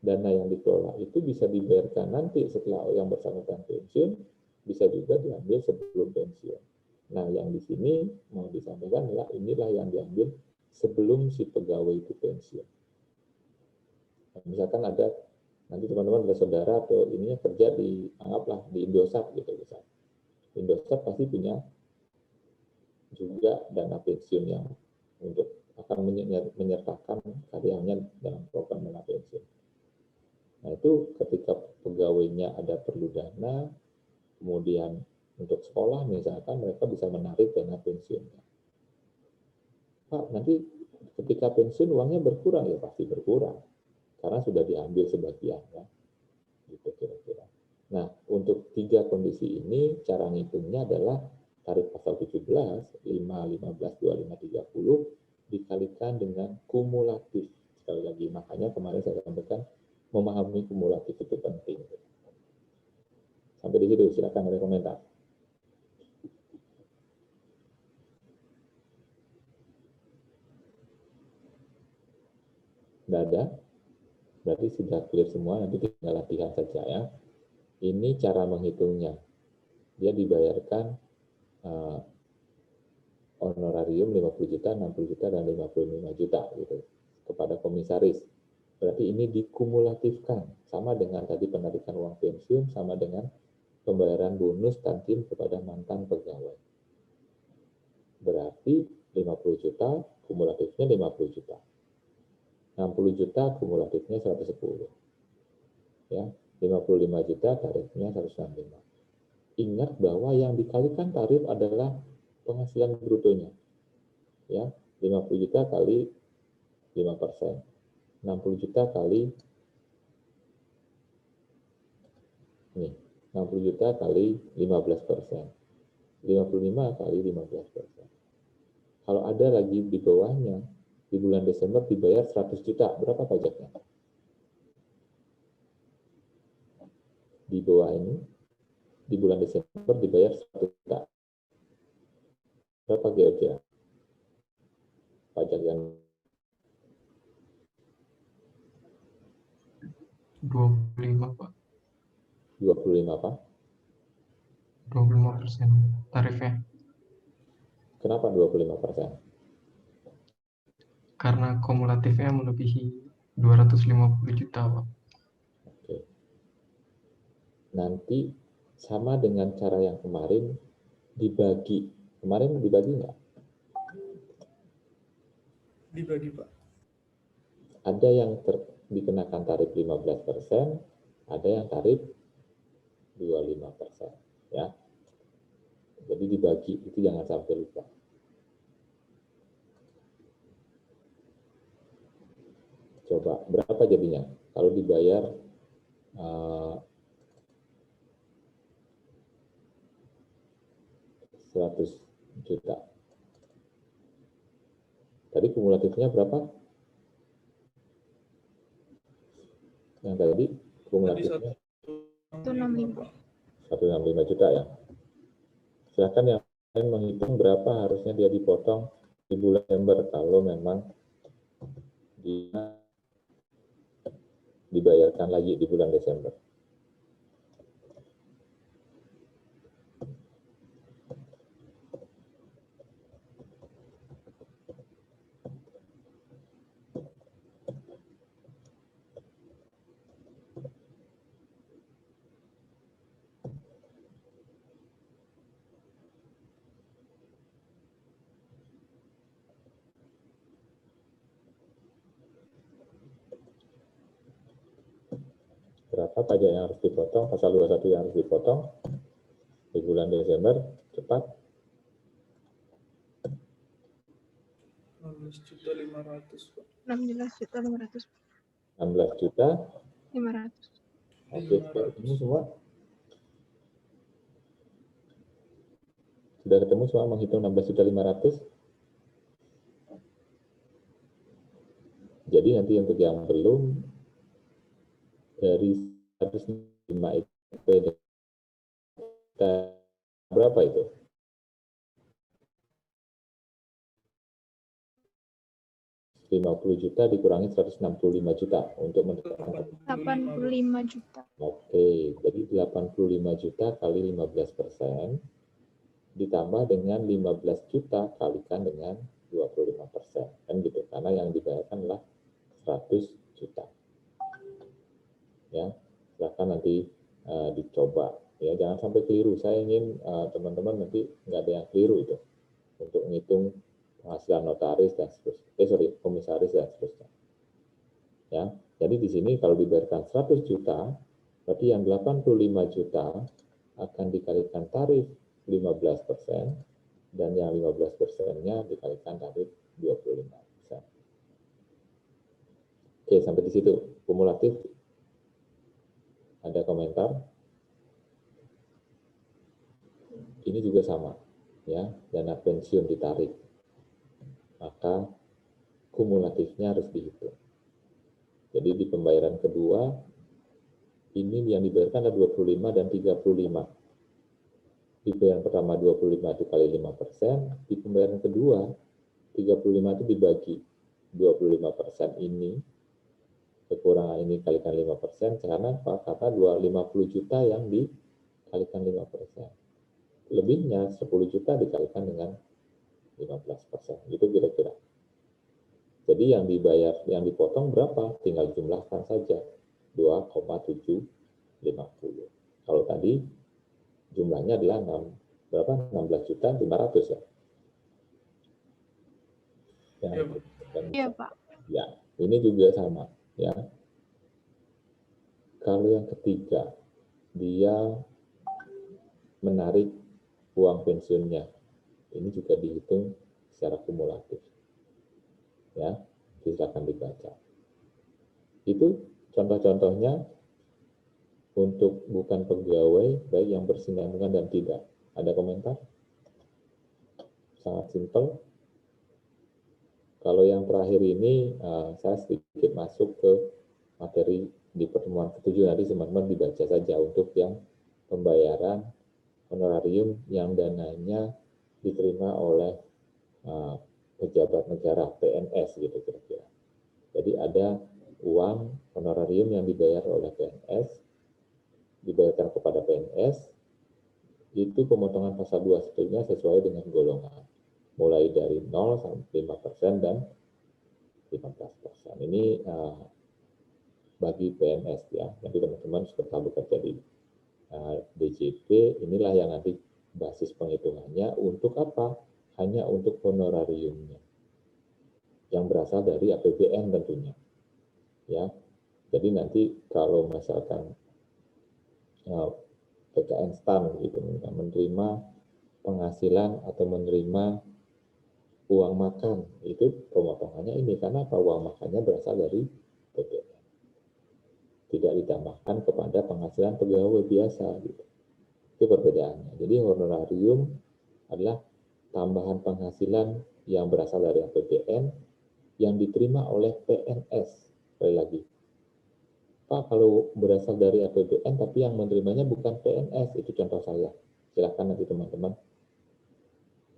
dana yang dikelola itu bisa dibayarkan nanti setelah yang bersangkutan pensiun, bisa juga diambil sebelum pensiun. Nah, yang di sini mau disampaikan adalah inilah yang diambil sebelum si pegawai itu pensiun. Nah, misalkan ada nanti teman-teman ada saudara atau ininya kerja di anggaplah di Indosat gitu misalnya. Indosat pasti punya juga dana pensiun yang untuk akan menyertakan karyanya dalam program dana pensiun. Nah, itu ketika pegawainya ada perlu dana, kemudian untuk sekolah misalkan mereka bisa menarik dana pensiunnya. Pak, nanti ketika pensiun uangnya berkurang, ya pasti berkurang karena sudah diambil sebagian ya. Gitu kira-kira. Nah, untuk 3 kondisi ini cara ngitungnya adalah tarif pasal 17, 5, 15, 25, 30 dikalikan dengan kumulatif. Sekali lagi, makanya kemarin saya sampaikan memahami kumulatif itu penting. Sampai di situ, silakan ada komentar. Tidak ada? Berarti sudah clear semua, nanti tinggal latihan saja ya. Ini cara menghitungnya. Dia dibayarkan honorarium 50 juta, 60 juta, dan 55 juta gitu kepada komisaris. Berarti ini dikumulatifkan, sama dengan tadi penarikan uang pensiun, sama dengan pembayaran bonus tantim kepada mantan pegawai. Berarti 50 juta, kumulatifnya 50 juta. 60 juta, kumulatifnya 110. Ya, 55 juta, tarifnya 165. Ingat bahwa yang dikalikan tarif adalah penghasilan brutonya. Ya, 50 juta kali 5%. 60 juta kali nih, 60 juta kali 15%. 55 kali 15%. Kalau ada lagi di bawahnya, di bulan Desember dibayar 100 juta, berapa pajaknya? Di bawah ini, di bulan Desember dibayar 100 juta. Berapa kira-kira pajak yang
25, Pak.
25 apa?
25% tarifnya.
Kenapa 25%?
Karena kumulatifnya melebihi 250 juta, Pak.
Oke. Nanti sama dengan cara yang kemarin dibagi. Kemarin dibagi nggak?
Dibagi, Pak.
Ada yang dikenakan tarif 15%, ada yang tarif 25%. Ya. Jadi dibagi, itu jangan sampai lupa. Coba, berapa jadinya? Kalau dibayar 100 juta. Tadi kumulatifnya berapa? Yang tadi kumulatifnya 165 juta ya. Silakan yang lain menghitung berapa harusnya dia dipotong di bulan Desember kalau memang dia dibayarkan lagi di bulan Desember. Berapa pajak yang harus dipotong, pasal 21 yang harus dipotong di bulan Desember, cepat.
16.500.000, Pak.
16.500.000.
16 juta.
500.
Oke, sudah ketemu semua? Sudah ketemu semua menghitung 16.500.000? Jadi nanti untuk yang belum, dari 105 IP berapa itu? 50 juta dikurangi 165 juta untuk mendapatkan
85 juta.
Oke, jadi 85 juta kali 15% ditambah dengan 15 juta kalikan dengan 25%. Kan gitu, karena yang dibayarkan adalah 100 juta. Ya, silakan nanti dicoba. Ya, jangan sampai keliru. Saya ingin teman-teman nanti nggak ada yang keliru itu untuk menghitung penghasilan notaris dan seterusnya. Komisaris dan seterusnya. Ya, jadi di sini kalau dibayarkan 100 juta, berarti yang 85 juta akan dikalikan tarif 15% dan yang 15%-nya dikalikan tarif 25%. Oke, sampai di situ kumulatif. Ada komentar? Ini juga sama, ya, dana pensiun ditarik, maka kumulatifnya harus dihitung. Jadi di pembayaran kedua, ini yang dibayarkan ada 25 dan 35. Di pembayaran pertama 25 itu kali 5%, di pembayaran kedua 35 itu dibagi 25% ini, kekurangan ini kalikan 5%, karena apa? Karena 250 juta yang dikalikan 5%. Lebihnya 10 juta dikalikan dengan 15%. Itu kira-kira. Jadi yang dibayar, yang dipotong berapa? Tinggal jumlahkan saja. 2,750. Kalau tadi jumlahnya adalah 16 juta 500 ya.
Iya, Pak.
Iya, Pak.
Ya, ini juga sama ya. Kalau yang ketiga, dia menarik uang pensiunnya. Ini juga dihitung secara kumulatif. Ya, silakan dibaca. Itu contoh-contohnya untuk bukan pegawai, baik yang bersinambungan dan tidak. Ada komentar? Sangat simpel. Kalau yang terakhir ini, saya sedikit masuk ke materi di pertemuan ke-7. Nanti teman-teman dibaca saja untuk yang pembayaran honorarium yang dananya diterima oleh pejabat negara, PNS gitu kira-kira. Jadi ada uang honorarium yang dibayar oleh PNS, dibayarkan kepada PNS, itu pemotongan pasal 2 sebetulnya sesuai dengan golongan. Mulai dari 0 sampai 5% dan 15%. Ini bagi PNS ya. Nanti teman-teman setelah bekerja di DJP, inilah yang nanti basis penghitungannya untuk apa? Hanya untuk honorariumnya. Yang berasal dari APBN tentunya. Ya. Jadi nanti kalau misalkan PKN STAN gitu, menerima penghasilan atau menerima uang makan, itu pemotongannya ini. Karena apa? Uang makannya berasal dari PPN. Tidak ditambahkan kepada penghasilan pegawai biasa gitu. Itu perbedaannya. Jadi honorarium adalah tambahan penghasilan yang berasal dari APBN yang diterima oleh PNS. Sekali lagi, Pak, kalau berasal dari APBN tapi yang menerimanya bukan PNS, itu contoh saya. Silakan nanti teman-teman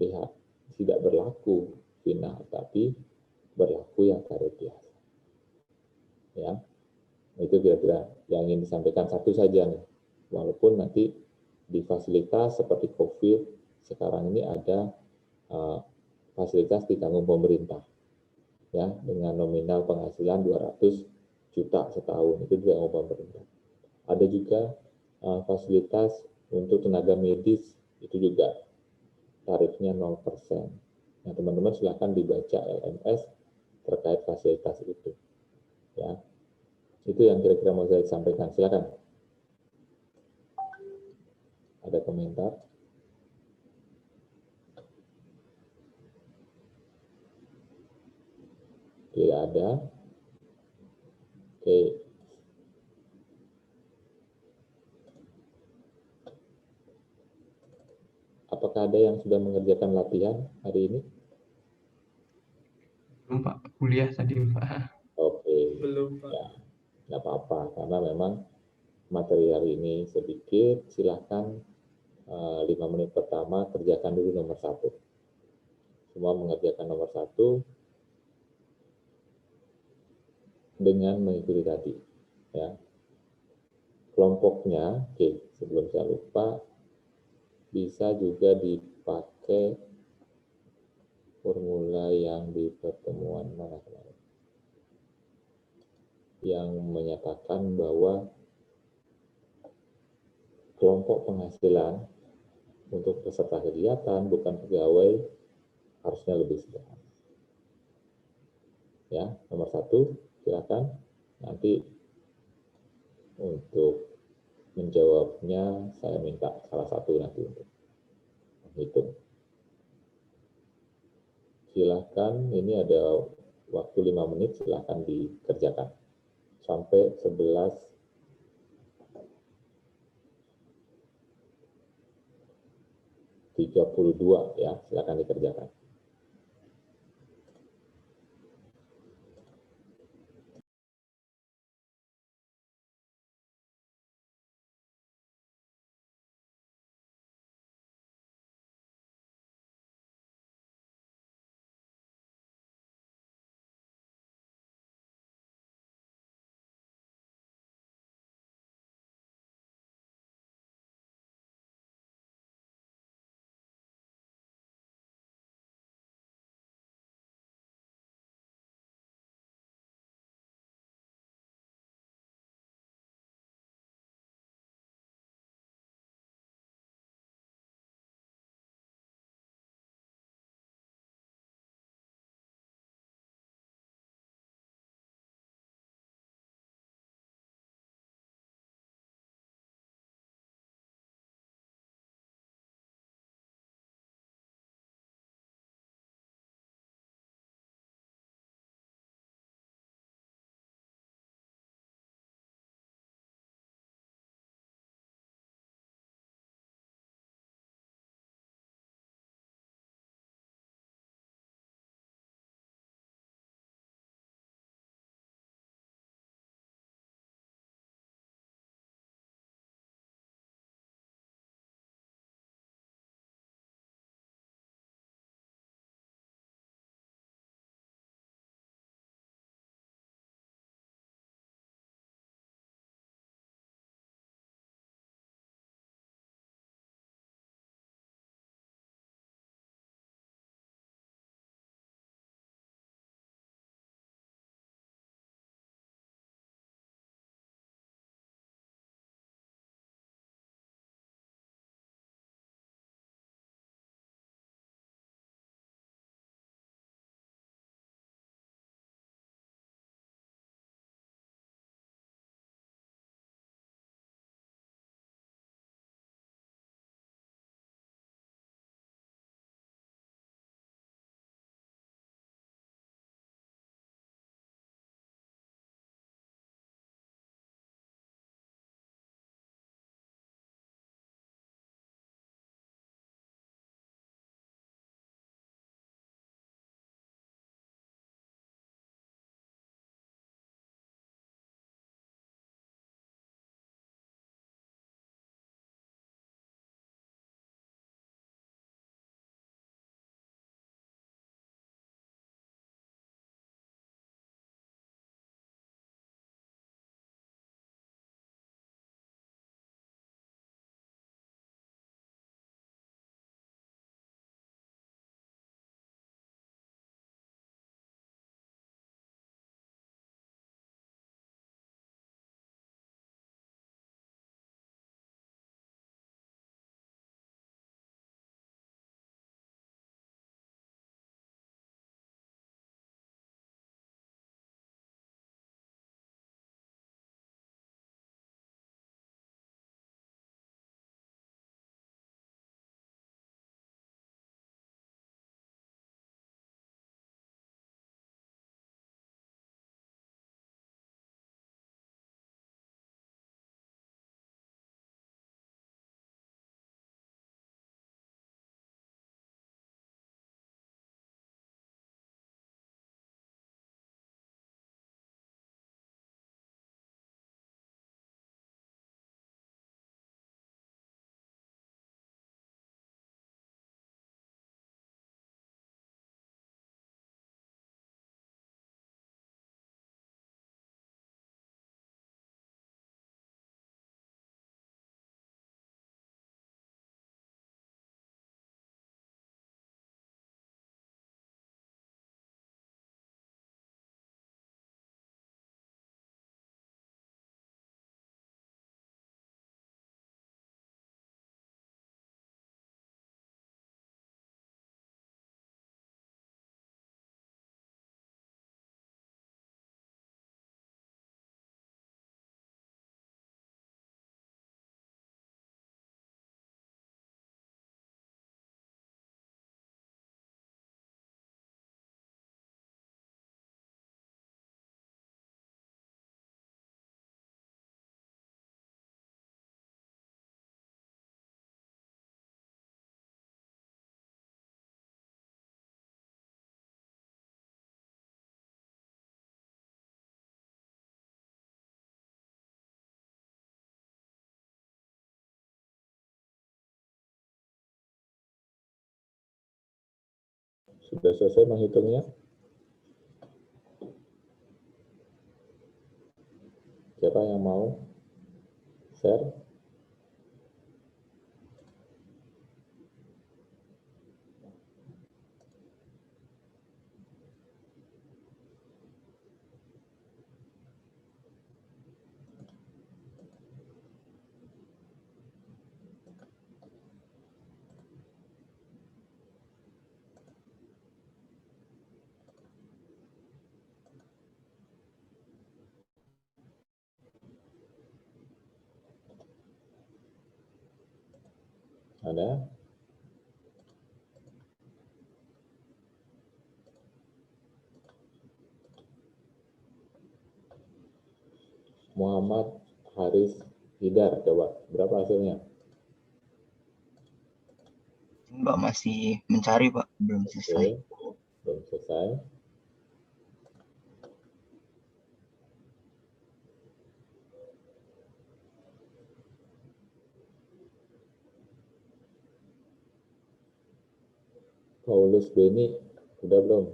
lihat, tidak berlaku final, tapi berlaku yang tarif biasa. Ya, itu kira-kira yang ingin disampaikan satu saja nih. Walaupun nanti di fasilitas seperti COVID sekarang ini ada fasilitas ditanggung pemerintah, ya, dengan nominal penghasilan 200 juta setahun, itu ditanggung pemerintah. Ada juga fasilitas untuk tenaga medis, itu juga tarifnya 0%. Nah, teman-teman silakan dibaca LMS terkait fasilitas itu. Ya, itu yang kira-kira mau saya sampaikan. Silakan. Ada komentar? Tidak ada. Oke. Apakah ada yang sudah mengerjakan latihan hari ini?
Belum, Pak. Kuliah tadi, Pak.
Oke.
Belum, Pak.
Ya, nggak apa-apa. Karena memang materi hari ini sedikit. Silahkan 5 menit pertama kerjakan dulu nomor 1. Semua mengerjakan nomor 1. dengan mengikuti tadi, ya. Kelompoknya, oke, sebelum saya lupa, bisa juga dipakai formula yang di pertemuan mana kemarin, yang menyatakan bahwa kelompok penghasilan untuk peserta kegiatan bukan pegawai harusnya lebih sederhana. Ya, nomor 1, silakan. Nanti untuk menjawabnya saya minta salah satu nanti untuk menghitung. Silakan, ini ada waktu 5 menit, silakan dikerjakan sampai 11.32 ya, silakan dikerjakan. Sudah selesai menghitungnya? Siapa yang mau share? Ada? Muhammad Haris Hidar, coba berapa hasilnya?
Mbak masih mencari Pak, belum selesai.
Oke, belum selesai. Paulus Beni, udah belum?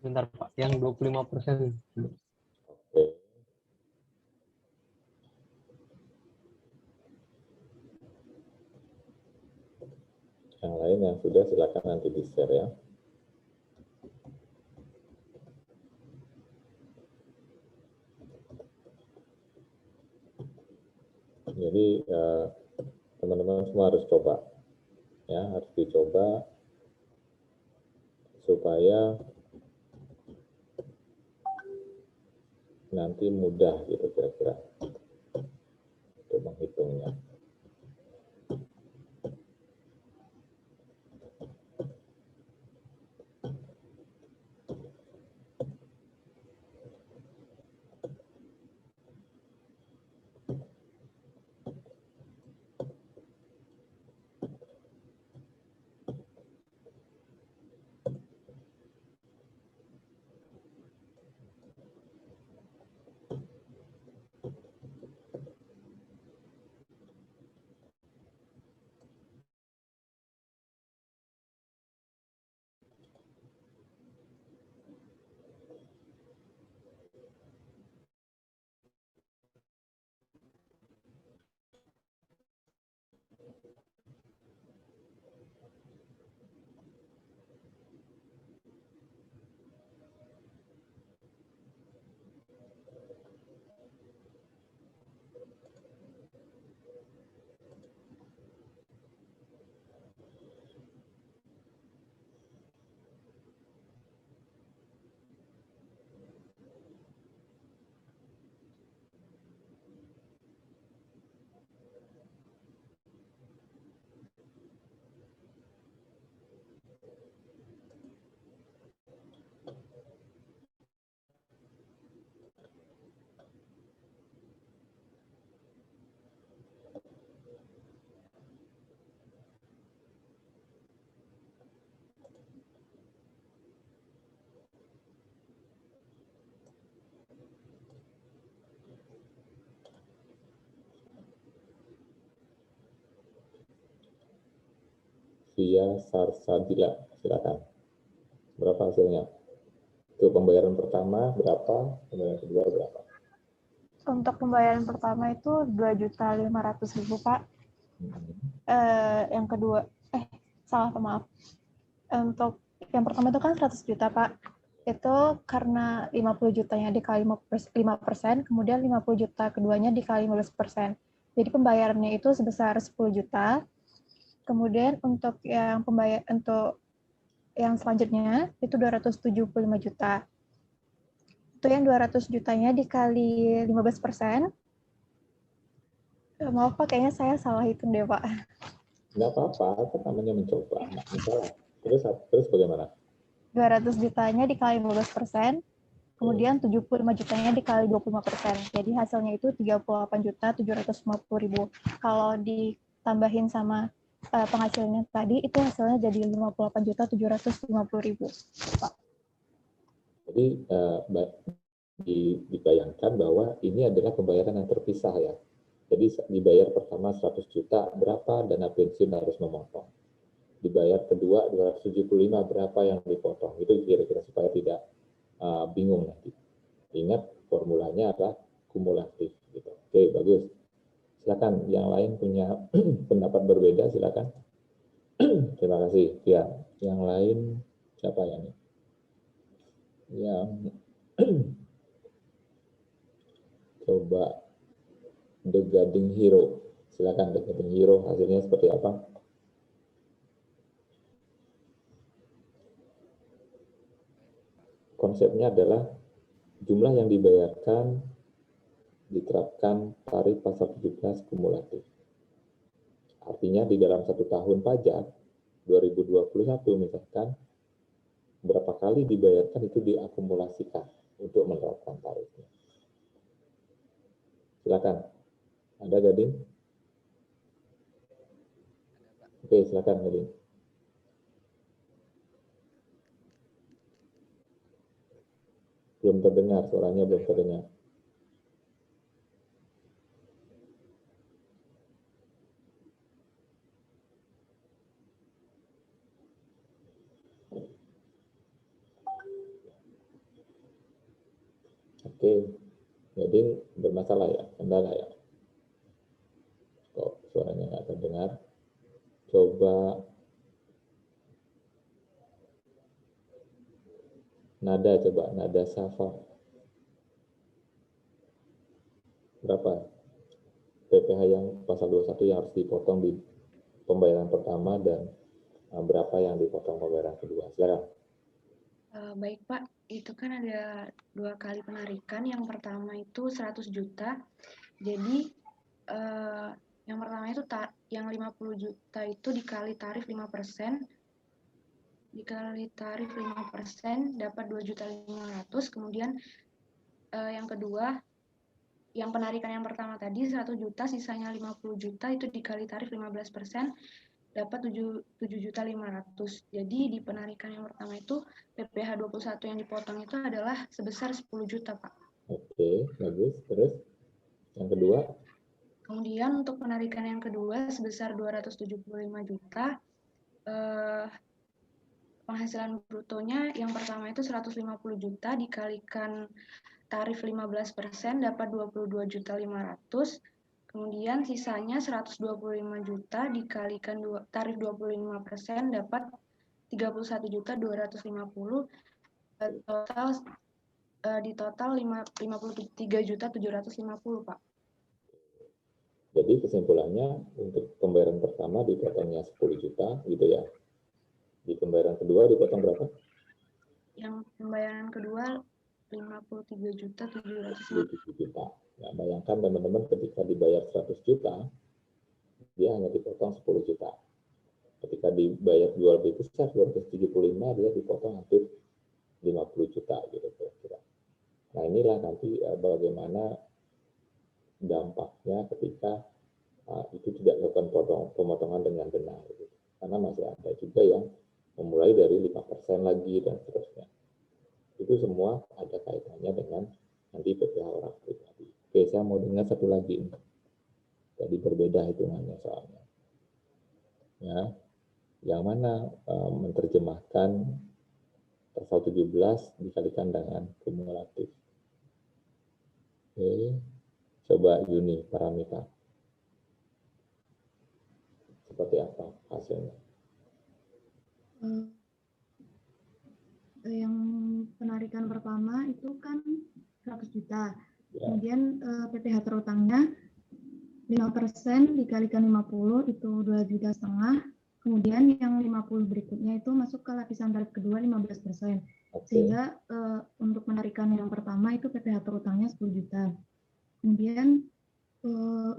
Bentar Pak, yang 25%.
Oke. Yang lain yang sudah silakan nanti di-share ya. Jadi teman-teman semua harus coba, ya harus dicoba supaya nanti mudah gitu kira-kira untuk menghitungnya. Via Sarsadila, silakan. Berapa hasilnya? Untuk pembayaran pertama berapa? Pembayaran kedua berapa?
Untuk pembayaran pertama itu 2.500.000 Pak. Yang kedua, maaf. Untuk yang pertama itu kan 100 juta Pak. Itu karena 50 jutanya dikali 5%, kemudian 50 juta keduanya dikali 15%. Jadi pembayarannya itu sebesar 10 juta. Kemudian untuk yang selanjutnya itu 275 juta. Itu yang 200 jutanya dikali 15%. Maaf Pak, kayaknya saya salah hitung deh Pak.
Nggak apa-apa, kan namanya mencoba. Terus bagaimana?
200 jutanya dikali 15%, kemudian 75 jutanya dikali 25%. Jadi hasilnya itu 38.750.000. Kalau ditambahin sama penghasilannya tadi, itu hasilnya jadi 58.750.000. Pak.
Jadi dibayangkan bahwa ini adalah pembayaran yang terpisah ya. Jadi dibayar pertama 100 juta, berapa dana pensiun harus memotong. Dibayar kedua 275, berapa yang dipotong. Itu kira-kira supaya tidak bingung nanti. Ingat formulanya adalah kumulatif. Gitu. Oke, bagus. Silakan, yang lain punya pendapat berbeda, silakan. Terima kasih. Ya, yang lain siapa ya nih? Yang coba The Guiding Hero. Silakan The Guiding Hero, hasilnya seperti apa? Konsepnya adalah jumlah yang dibayarkan diterapkan tarif pasal 17 kumulatif. Artinya di dalam 1 tahun pajak 2021 misalkan berapa kali dibayarkan itu diakumulasikan untuk menerapkan tarifnya. Silakan. Ada Gading? Oke, silakan Gading. Belum terdengar, suaranya belum terdengar. Oke, jadi bermasalah ya, kendala ya. Kok suaranya nggak terdengar? Coba nada Safa. Berapa PPh yang pasal 21 yang harus dipotong di pembayaran pertama dan berapa yang dipotong pembayaran kedua? Silakan.
Baik Pak, itu kan ada 2 kali penarikan. Yang pertama itu 100 juta. Jadi yang pertama itu yang 50 juta itu dikali tarif 5%. Dikali tarif 5% dapat 2.500.000. Kemudian yang kedua, yang penarikan yang pertama tadi 100 juta, sisanya 50 juta itu dikali tarif 15%. Dapat 7.500.000. Jadi di penarikan yang pertama itu PPh 21 yang dipotong itu adalah sebesar 10 juta, Pak.
Oke, bagus. Terus yang kedua?
Kemudian untuk penarikan yang kedua sebesar 275 juta. Penghasilan brutonya yang pertama itu 150 juta dikalikan tarif 15% dapat 22.500.000. Kemudian sisanya 125 juta dikalikan tarif 25% dapat 31.250.000. Total di total 53.750.000, Pak.
Jadi kesimpulannya untuk pembayaran pertama dipotongnya 10 juta gitu ya. Di pembayaran kedua dipotong berapa?
Yang pembayaran kedua 53.750.000.
juta. Nah, bayangkan teman-teman ketika dibayar 100 juta, dia hanya dipotong 10 juta. Ketika dibayar jual lebih besar, 275, dia dipotong hampir 50 juta gitu kira-kira. Nah, inilah nanti bagaimana dampaknya ketika itu tidak melakukan pemotongan dengan benar. Gitu. Karena masih ada juga yang memulai dari 5% lagi dan seterusnya. Itu semua ada kaitannya dengan nanti PPh orang pribadi. Oke, saya mau dengar satu lagi. Jadi berbeda hitungannya soalnya. Ya, yang mana menerjemahkan pasal 17 dikalikan dengan kumulatif. Oke, coba Yuni Paramita. Seperti apa hasilnya?
Yang penarikan pertama itu kan 100 juta. Ya. Kemudian PPh terutangnya 5% dikalikan 50 itu 2,5 juta. Kemudian yang 50 berikutnya itu masuk ke lapisan tarif kedua 15%. Sehingga untuk penarikan yang pertama itu PPh terutangnya 10 juta. Kemudian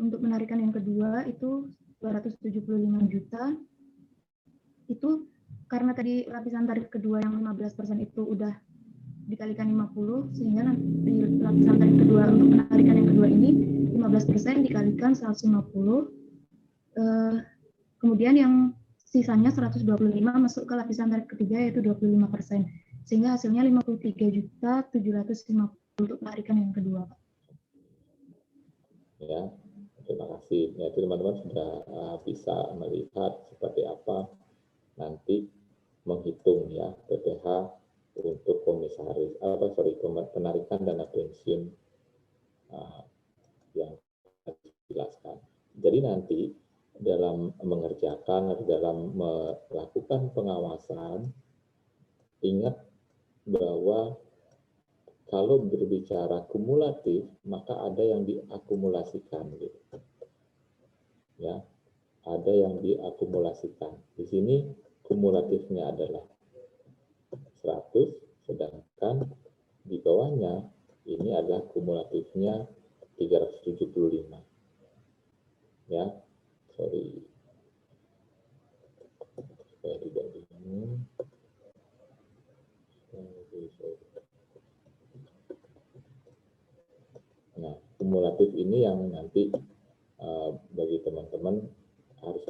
untuk penarikan yang kedua itu 275 juta. Itu karena tadi lapisan tarif kedua yang 15% itu udah dikalikan 50, sehingga di lapisan tarif kedua untuk penarikan yang kedua ini 15% dikalikan 150. Kemudian yang sisanya 125 masuk ke lapisan tarif ketiga yaitu 25%. Sehingga hasilnya 53.750 untuk penarikan yang kedua.
Ya, Terima kasih. Ya, itu teman-teman sudah bisa melihat seperti apa nanti menghitung ya PPh untuk komisaris, penarikan dana pensiun yang dijelaskan. Jadi nanti dalam mengerjakan atau dalam melakukan pengawasan, ingat bahwa kalau berbicara kumulatif, maka ada yang diakumulasikan, gitu. Ya, ada yang diakumulasikan. Di sini kumulatifnya adalah 100, sedangkan di bawahnya ini adalah kumulatifnya 375. Ya, sorry, supaya tidak bingung. Nah, kumulatif ini yang nanti bagi teman-teman harus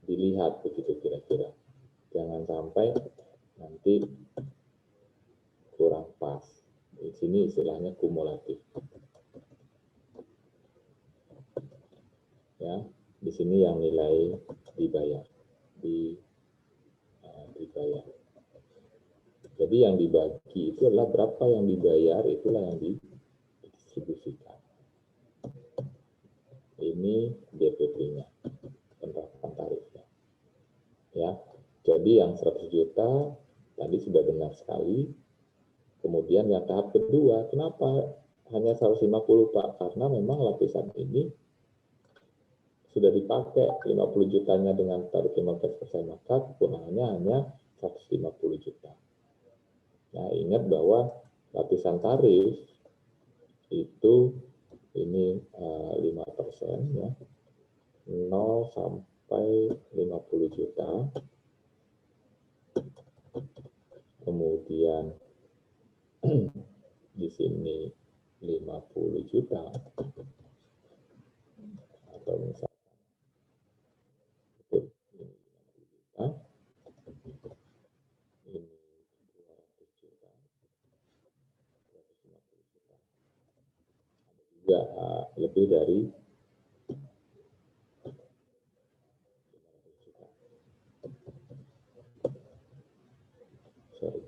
dilihat begitu kira-kira. Jangan sampai nanti kurang pas. Di sini istilahnya kumulatif. Ya, di sini yang nilai dibayar. Dibayar. Jadi yang dibagi itu adalah berapa yang dibayar, itulah yang didistribusikan. Ini DPP-nya, penerapan tarifnya. Ya, jadi yang 100 juta tadi sudah benar sekali. Kemudian yang tahap kedua, kenapa hanya 150 Pak? Karena memang lapisan ini sudah dipakai 50 jutanya dengan tarif 15%, maka kekurangannya hanya 150 juta. Nah, ingat bahwa lapisan tarif itu ini 5% ya, 0 sampai 50 juta. Kemudian di sini 50 juta atau misalnya ini 50 juta, ini 200 juta, 250 juta, ada juga lebih dari 500 juta. Sorry.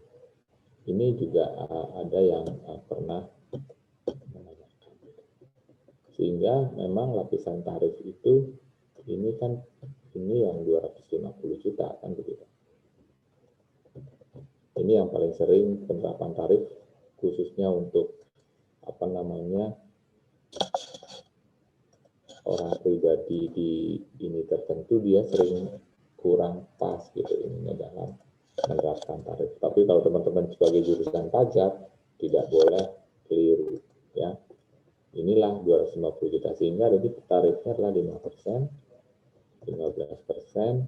Ini juga ada yang pernah menanyakan. Sehingga memang lapisan tarif itu ini kan ini yang 250 juta kan begitu. Ini yang paling sering penerapan tarif khususnya untuk apa namanya orang pribadi di ini tertentu, dia sering kurang pas gitu ini dalam menerapkan tarif. Tapi kalau teman-teman sebagai jurusan pajak tidak boleh keliru ya. Inilah 250 juta sehingga jadi tarifnya adalah 5%, 15%,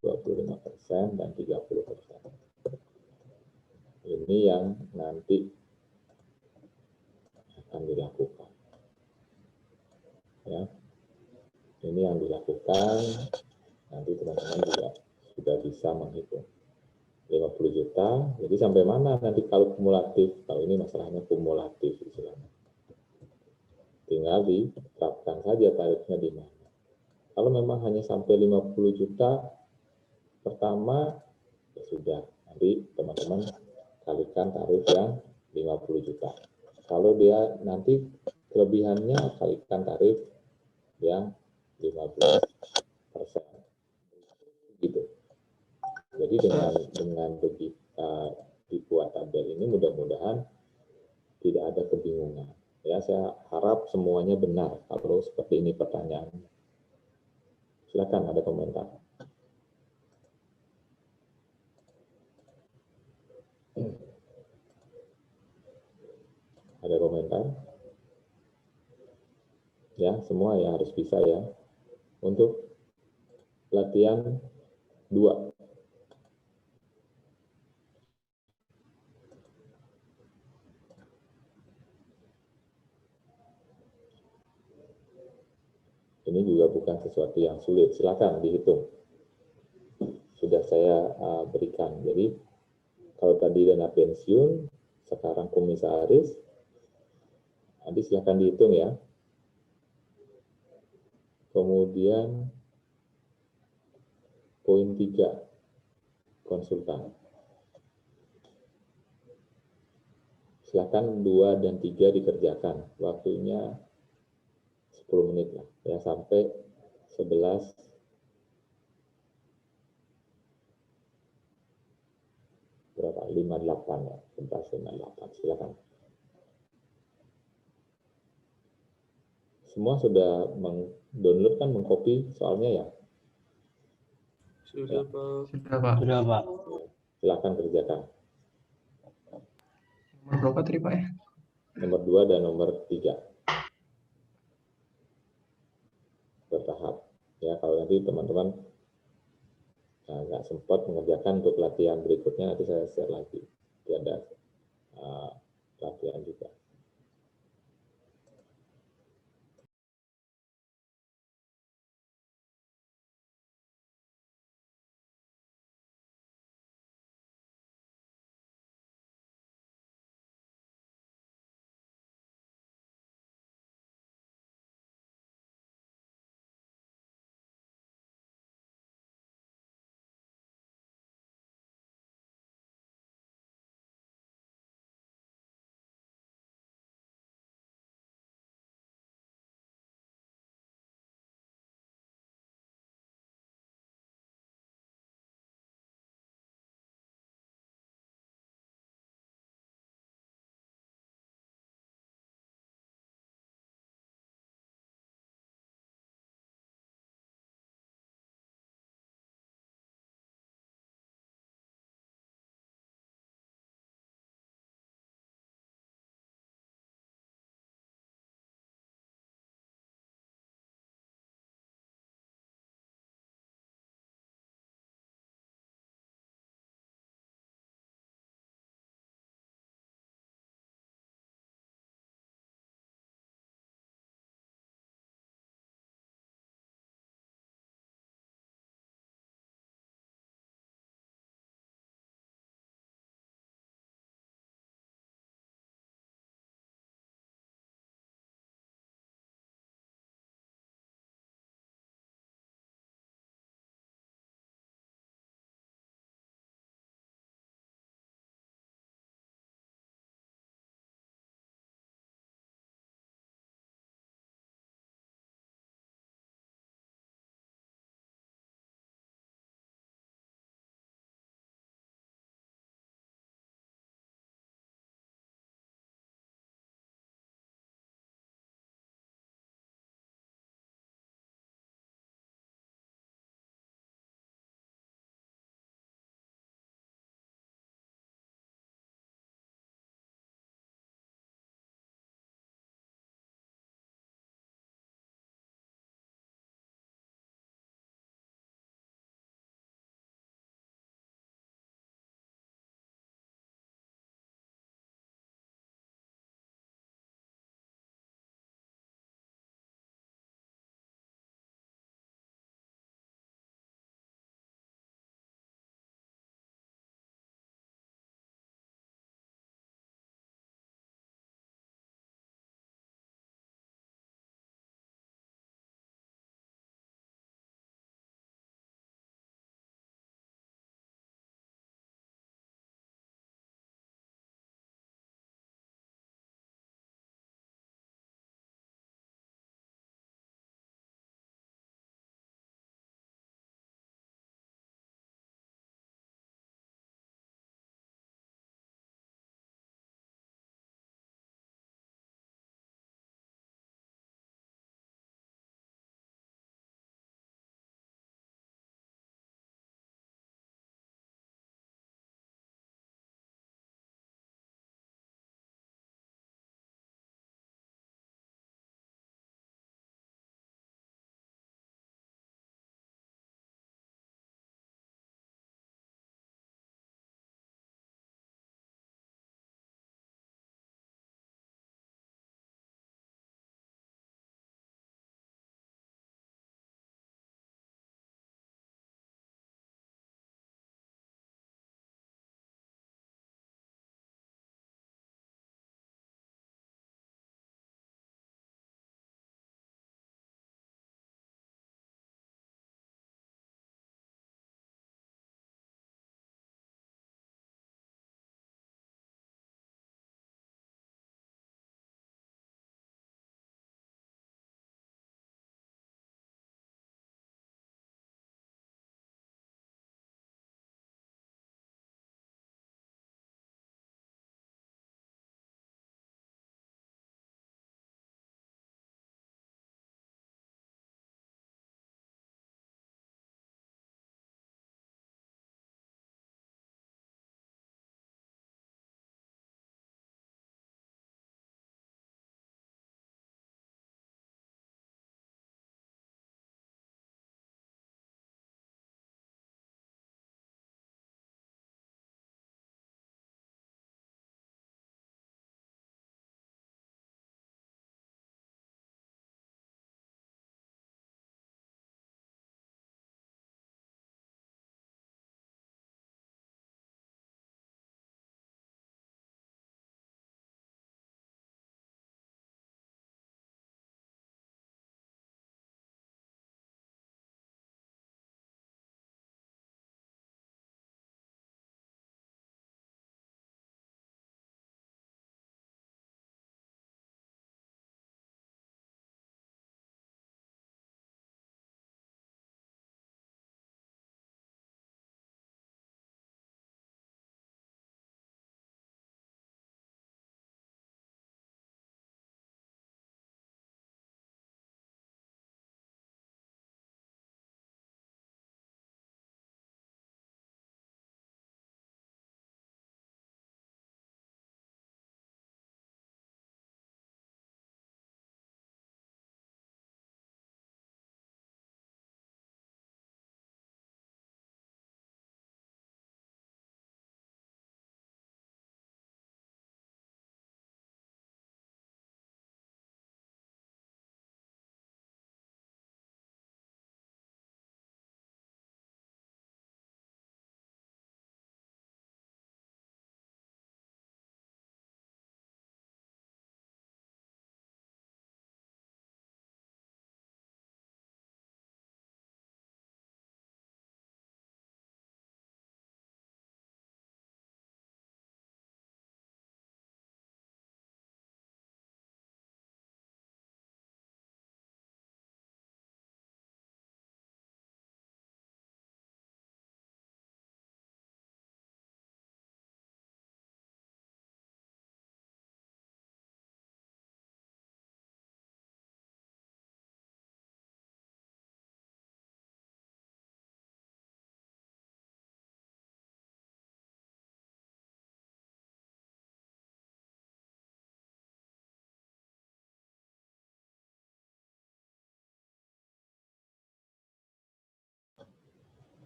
25%, dan 30%. Ini yang nanti akan dilakukan. Ya. Ini yang dilakukan, nanti teman-teman juga sudah bisa menghitung. 50 juta, jadi sampai mana nanti kalau kumulatif? Kalau ini masalahnya kumulatif istilahnya. Tinggal diterapkan saja tarifnya di mana. Kalau memang hanya sampai 50 juta pertama, ya sudah, nanti teman-teman kalikan tarif yang 50 juta. Kalau dia nanti kelebihannya, kalikan tarif yang 15%. Gitu. Jadi dengan begitu dibuat tabel ini mudah-mudahan tidak ada kebingungan. Ya, saya harap semuanya benar kalau seperti ini pertanyaannya. Silakan ada komentar. Ada komentar? Ya, semua ya harus bisa ya. Untuk latihan 2. Ini juga bukan sesuatu yang sulit. Silakan dihitung. Sudah saya berikan. Jadi kalau tadi dana pensiun, sekarang komisaris, nanti silakan dihitung ya. Kemudian poin 3, konsultan. Silakan 2 dan 3 dikerjakan. Waktunya 10 menit lah, ya, sampai 11 berapa? 58 ya, 11:58. Silakan. Semua sudah download kan, mengcopy soalnya ya?
Sudah, Pak.
Sudah, Pak.
Sudah, Pak.
Silakan kerjakan.
Nomor berapa tadi, Pak ya?
Nomor 2 dan nomor 3. Bertahap. Ya, kalau nanti teman-teman nggak sempat mengerjakan untuk latihan berikutnya, nanti saya share lagi. Nanti ada latihan juga.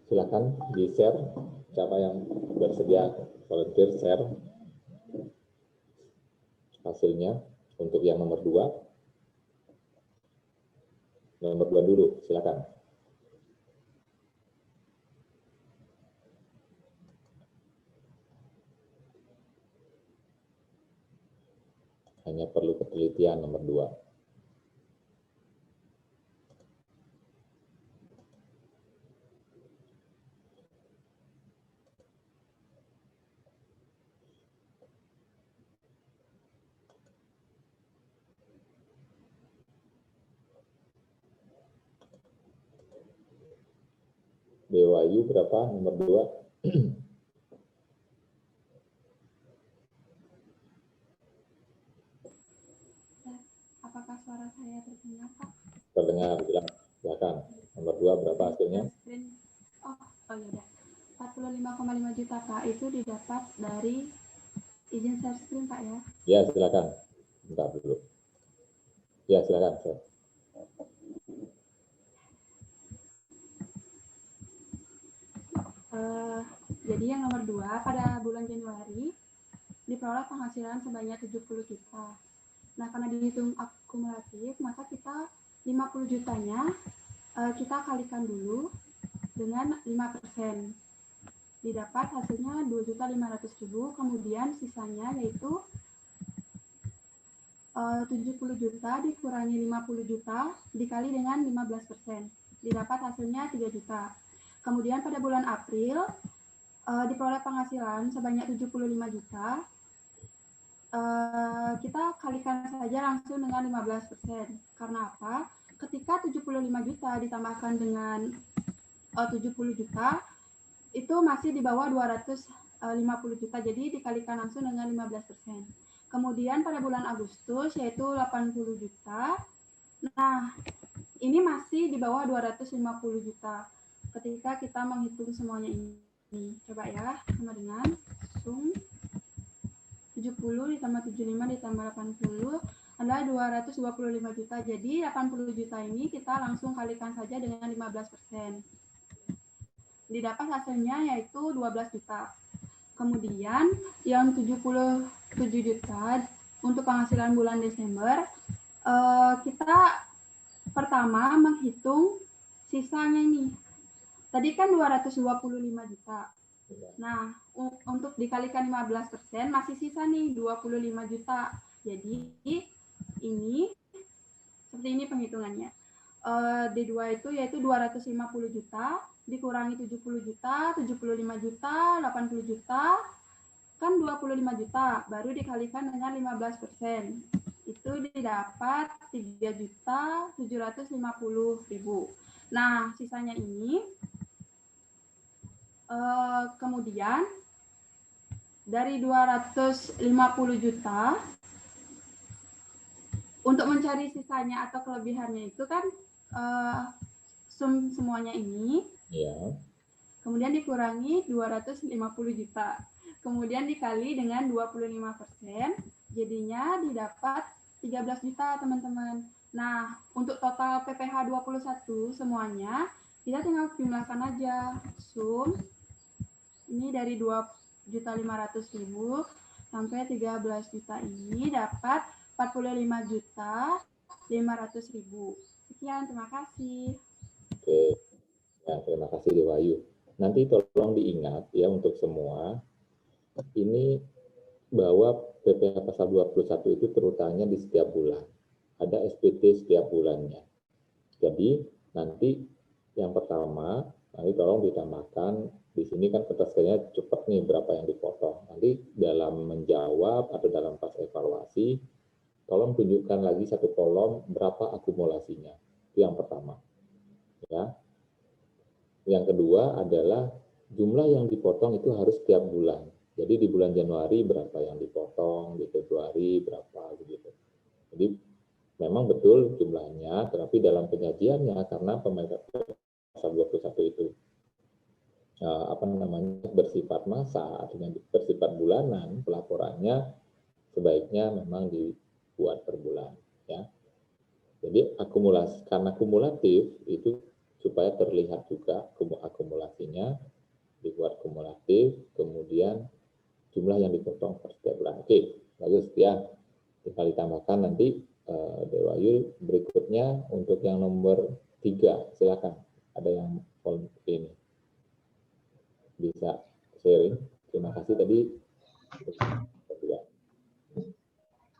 Silakan di-share, siapa yang bersedia volunteer share hasilnya untuk yang nomor 2. Nomor 2 dulu, silakan. Hanya perlu ketelitian nomor 2. BYU berapa nomor 2?
Apakah suara saya terdengar, Pak?
Terdengar, silakan. Nomor 2 berapa hasilnya?
Oh ya, 45,5 juta, Pak. Itu didapat dari izin share screen, Pak ya?
Ya, silakan. Bentar dulu. Ya, silakan. Share.
Jadi yang nomor 2, pada bulan Januari diperoleh penghasilan sebanyak 70 juta. Nah, karena dihitung akumulatif, maka kita 50 jutanya kita kalikan dulu dengan 5%. Didapat hasilnya 2.500.000, kemudian sisanya yaitu 70 juta dikurangi 50 juta dikali dengan 15%. Didapat hasilnya 3 juta. Kemudian pada bulan April diperoleh penghasilan sebanyak 75 juta. Kita kalikan saja langsung dengan 15%. Karena apa? Ketika 75 juta ditambahkan dengan 70 juta, itu masih di bawah 250 juta. Jadi dikalikan langsung dengan 15%. Kemudian pada bulan Agustus yaitu 80 juta. Nah, ini masih di bawah 250 juta. Ketika kita menghitung semuanya ini. Coba ya, sama dengan sum 70 ditambah 75 ditambah 80 adalah 225 juta. Jadi 80 juta ini kita langsung kalikan saja dengan 15%. Didapat hasilnya yaitu 12 juta. Kemudian yang 77 juta untuk penghasilan bulan Desember, kita pertama menghitung sisanya ini. Tadi kan 225 juta. Nah, untuk dikalikan 15% masih sisa nih 25 juta. Jadi ini seperti ini penghitungannya. D2 itu yaitu 250 juta dikurangi 70 juta, 75 juta, 80 juta, kan 25 juta, baru dikalikan dengan 15%. Itu didapat 3.750.000. Nah, sisanya ini kemudian dari 250 juta untuk mencari sisanya atau kelebihannya itu kan sum semuanya ini,
ya.
Kemudian dikurangi 250 juta, kemudian dikali dengan 25%, jadinya didapat 13 juta teman-teman. Nah, untuk total PPh 21 semuanya kita tinggal jumlahkan aja sum. Ini dari 2.500.000 sampai 13 juta ini dapat 45.500.000. Sekian, terima kasih.
Oke, ya, terima kasih Dewayu. Nanti tolong diingat ya untuk semua, ini bahwa PPh pasal 21 itu terutamanya di setiap bulan. Ada SPT setiap bulannya. Jadi nanti yang pertama, nanti tolong ditambahkan, di sini kan kertasnya cepat nih berapa yang dipotong. Nanti dalam menjawab atau dalam pas evaluasi, tolong tunjukkan lagi satu kolom berapa akumulasinya. Itu yang pertama. Ya. Yang kedua adalah jumlah yang dipotong itu harus setiap bulan. Jadi di bulan Januari berapa yang dipotong, di Februari berapa begitu. Jadi memang betul jumlahnya, tetapi dalam penyajiannya karena pasal 21 itu bersifat massa, artinya bersifat bulanan, pelaporannya sebaiknya memang dibuat per bulan, ya. Jadi akumulasi, karena kumulatif itu supaya terlihat juga akumulasinya, dibuat kumulatif, kemudian jumlah yang dipotong per setiap bulan. Oke, bagus ya. Tinggal ditambahkan nanti Dewayu berikutnya untuk yang nomor 3, silakan. Ada yang ini bisa sharing. Terima kasih tadi.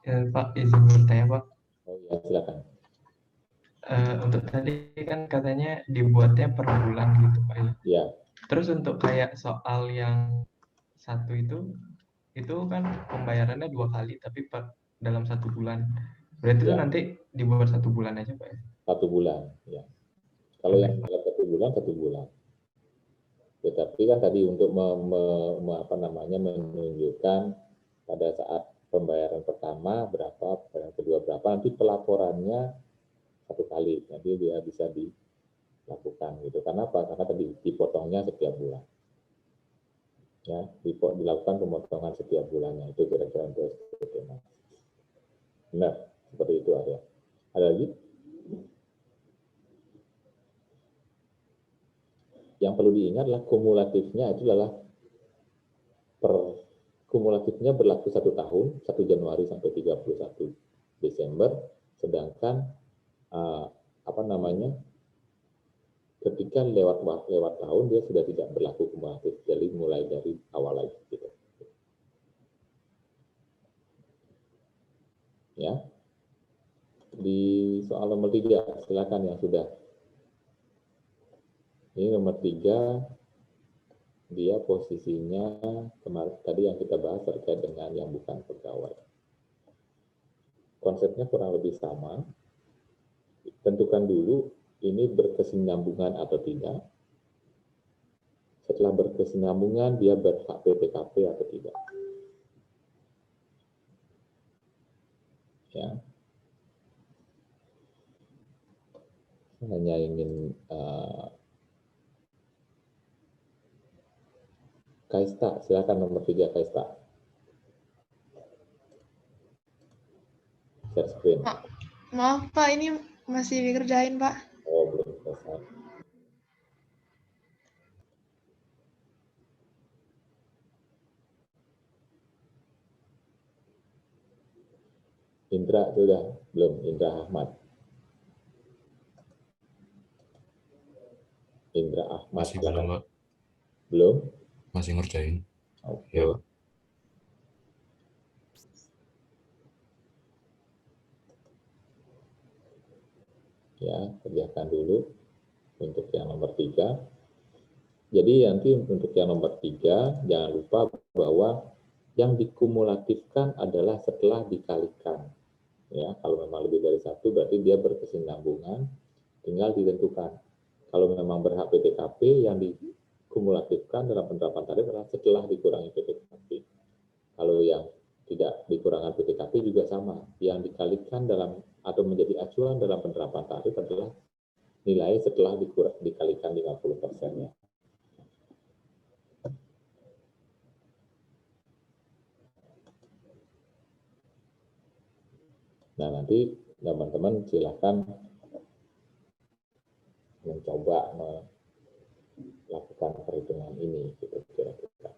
Pak, izin bertanya Pak.
Oh ya, silakan.
Untuk tadi kan katanya dibuatnya per bulan gitu Pak ya.
Ya.
Terus untuk kayak soal yang satu itu kan pembayarannya 2 kali tapi dalam 1 bulan. Berarti itu
Ya.
nanti dibuat 1 bulan aja Pak ya?
1 bulan, ya. Kalau yang dalam 1 bulan. Tetapi kan tadi untuk menunjukkan pada saat pembayaran pertama berapa, pembayaran kedua berapa, nanti pelaporannya 1 kali, nanti dia bisa dilakukan gitu. Karena apa? Karena tadi dipotongnya setiap bulan. Ya, dilakukan pemotongan setiap bulannya, itu kira-kira untuk SPP. Benar, seperti itu Arya. Ada lagi? Yang perlu diingat adalah kumulatifnya itu adalah kumulatifnya berlaku 1 tahun, 1 Januari sampai 31 Desember, sedangkan ketika lewat tahun dia sudah tidak berlaku kumulatif, jadi mulai dari awal lagi gitu. Ya. Di soal nomor 3, silakan yang sudah. Ini nomor 3, dia posisinya kemarin tadi yang kita bahas terkait dengan yang bukan pegawai. Konsepnya kurang lebih sama. Tentukan dulu ini berkesinambungan atau tidak. Setelah berkesinambungan, dia berhak PTKP atau tidak. Ya. Hanya ingin Kaista, silakan nomor 3 Kaista. Share screen.
Maaf Pak, ini masih dikerjain Pak.
Oh, belum selesai. Indra sudah belum? Indra Ahmad. Indra Ahmad.
Masih belum, Pak.
Belum?
Masih ngerjain.
Oke.
Ya, Pak.
Ya, kerjakan dulu untuk yang nomor 3. Jadi nanti untuk yang nomor 3, jangan lupa bahwa yang dikumulatifkan adalah setelah dikalikan. Ya, kalau memang lebih dari 1 berarti dia berkesinambungan, tinggal ditentukan. Kalau memang berhak PTKP, yang dikumulatifkan dalam penerapan tarif adalah setelah dikurangi PTKP. Kalau yang tidak dikurangi PTKP juga sama, yang dikalikan dalam atau menjadi acuan dalam penerapan tarif adalah nilai setelah dikalikan 50%-nya. Nah, nanti teman-teman silakan mencoba melakukan perhitungan ini gitu kira-kira.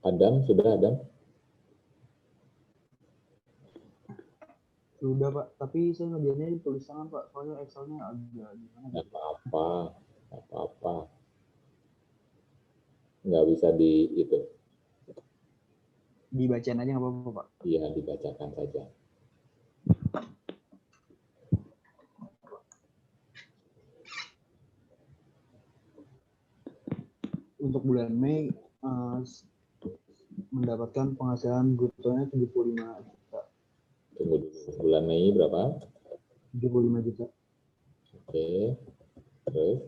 Adam, sudah Adam?
Sudah Pak, tapi saya ngerjainnya di tulis tangan Pak, soalnya Excelnya agak gimana
Nggak
gitu.
apa-apa, nggak apa-apa. Nggak bisa di itu.
Dibacain aja nggak apa-apa Pak.
Iya, dibacakan saja.
Untuk bulan Mei mendapatkan penghasilan brutonya 75 juta.
Tunggu dulu. Bulan Mei berapa?
75 juta.
Oke. Terus?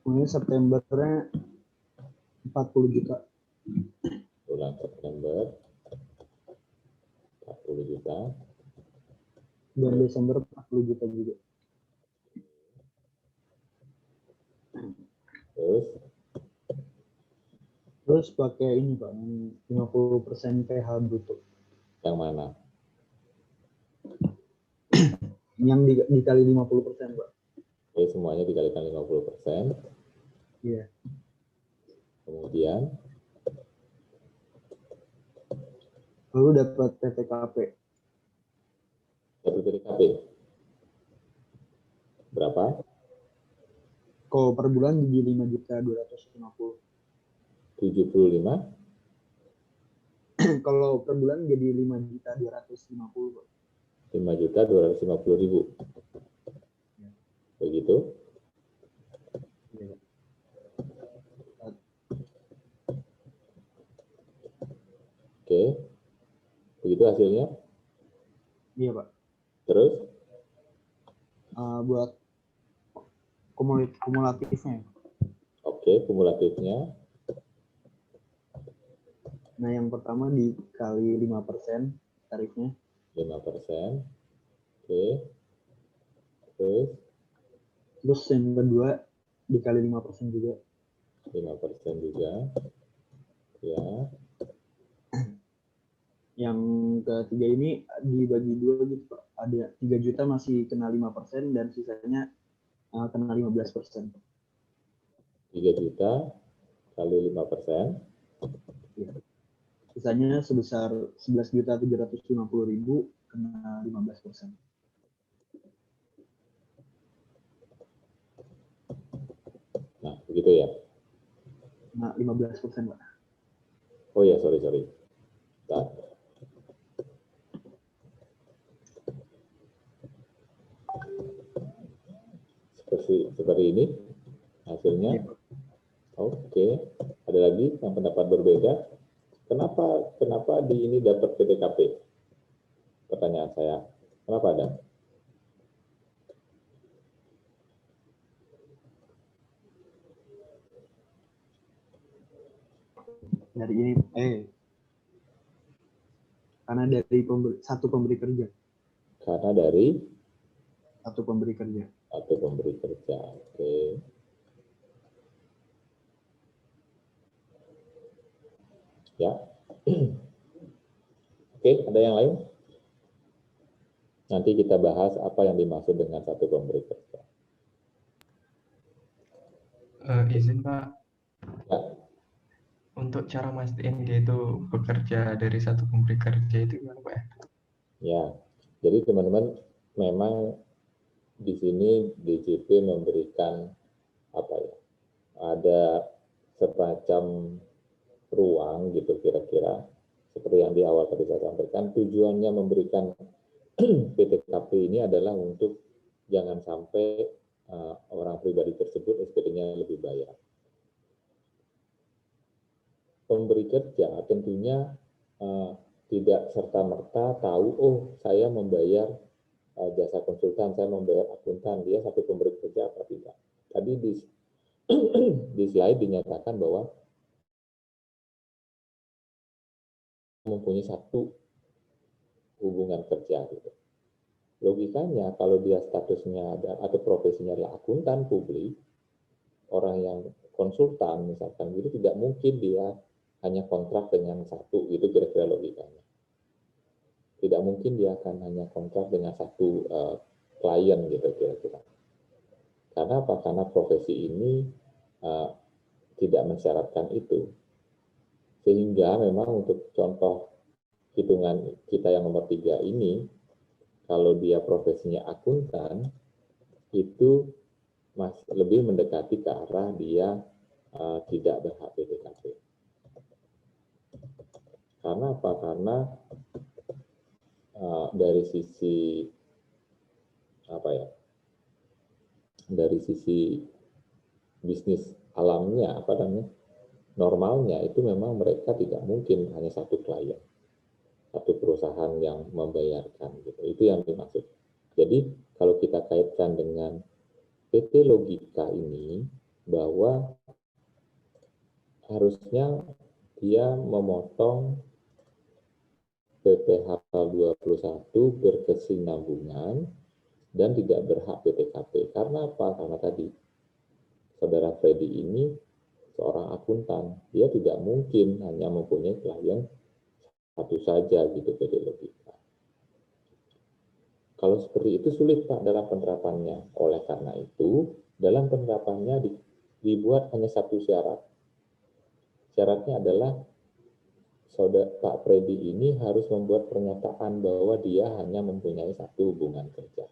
Kemudian Septembernya 40 juta.
Bulan September 40 juta.
Dan Desember 40 juta juga. Terus pakai ini Pak, 50% PH bruto.
Yang mana?
Yang dikali 50% Pak.
Oke, semuanya dikalikan 50%.
Iya.
Kemudian
lalu dapat PTKP.
Dapat PTKP berapa?
Kalau per bulan jadi 5.250.
75?
Kalau per bulan jadi 5.250 Pak.
5.250.000. Begitu?
Iya.
Oke. Begitu hasilnya?
Iya Pak.
Terus?
Buat kumulatifnya.
Oke, kumulatifnya.
Nah, yang pertama dikali 5% tarifnya.
5%. Oke.
Terus yang kedua dikali 5% juga.
5% juga. Ya.
Yang ketiga ini dibagi dua gitu Pak. Ada 3 juta masih kena 5% dan sisanya kena 15%.
3 juta kali 5%.
Ya. Sisanya sebesar 11.750.000 kena 15%.
Nah, begitu ya.
Nah, 15% Pak.
Oh ya, sorry. Bentar. Seperti ini hasilnya. Oke. Ada lagi yang pendapat berbeda? Kenapa di ini dapat PTKP? Pertanyaan saya. Kenapa ada?
Dari ini karena dari satu pemberi kerja.
Karena dari
satu pemberi kerja.
Satu pemberi kerja. Oke. Ya. Oke, ada yang lain? Nanti kita bahas apa yang dimaksud dengan satu pemberi kerja.
Izin Pak.
Ya.
Untuk cara mastiin dia itu bekerja dari satu pemberi kerja itu gimana Pak ya?
Ya, jadi teman-teman memang di sini DJP memberikan apa ya? Ada semacam ruang gitu kira-kira seperti yang di awal tadi saya sampaikan, tujuannya memberikan PTKP ini adalah untuk jangan sampai orang pribadi tersebut SPT-nya lebih bayar. Pemberi kerja tentunya tidak serta-merta tahu, oh saya membayar jasa konsultan, saya membayar akuntan, dia satu pemberi kerja apa tidak. Tadi di slide dinyatakan bahwa mempunyai satu hubungan kerja gitu. Logikanya kalau dia statusnya atau profesinya adalah akuntan publik, orang yang konsultan misalkan gitu, tidak mungkin dia hanya kontrak dengan satu, itu kira-kira logikanya. Tidak mungkin dia akan hanya kontrak dengan satu klien gitu kira-kira. Karena apa? Karena profesi ini tidak mensyaratkan itu. Sehingga memang untuk contoh hitungan kita yang nomor 3 ini, kalau dia profesinya akuntan, itu masih lebih mendekati ke arah dia tidak berhak PTKP. Karena apa? Karena dari sisi dari sisi bisnis alamnya, normalnya itu memang mereka tidak mungkin hanya satu klien, satu perusahaan yang membayarkan gitu. Itu yang dimaksud. Jadi kalau kita kaitkan dengan PT Logika ini, bahwa harusnya dia memotong PPh 21 berkesinambungan dan tidak berhak PTKP. Karena apa? Karena tadi saudara Freddy ini seorang akuntan, dia tidak mungkin hanya mempunyai klien satu saja gitu PT Logika. Kalau seperti itu sulit Pak dalam penerapannya. Oleh karena itu, dalam penerapannya dibuat hanya satu syarat. Syaratnya adalah saudara Pak Freddy ini harus membuat pernyataan bahwa dia hanya mempunyai satu hubungan kerja.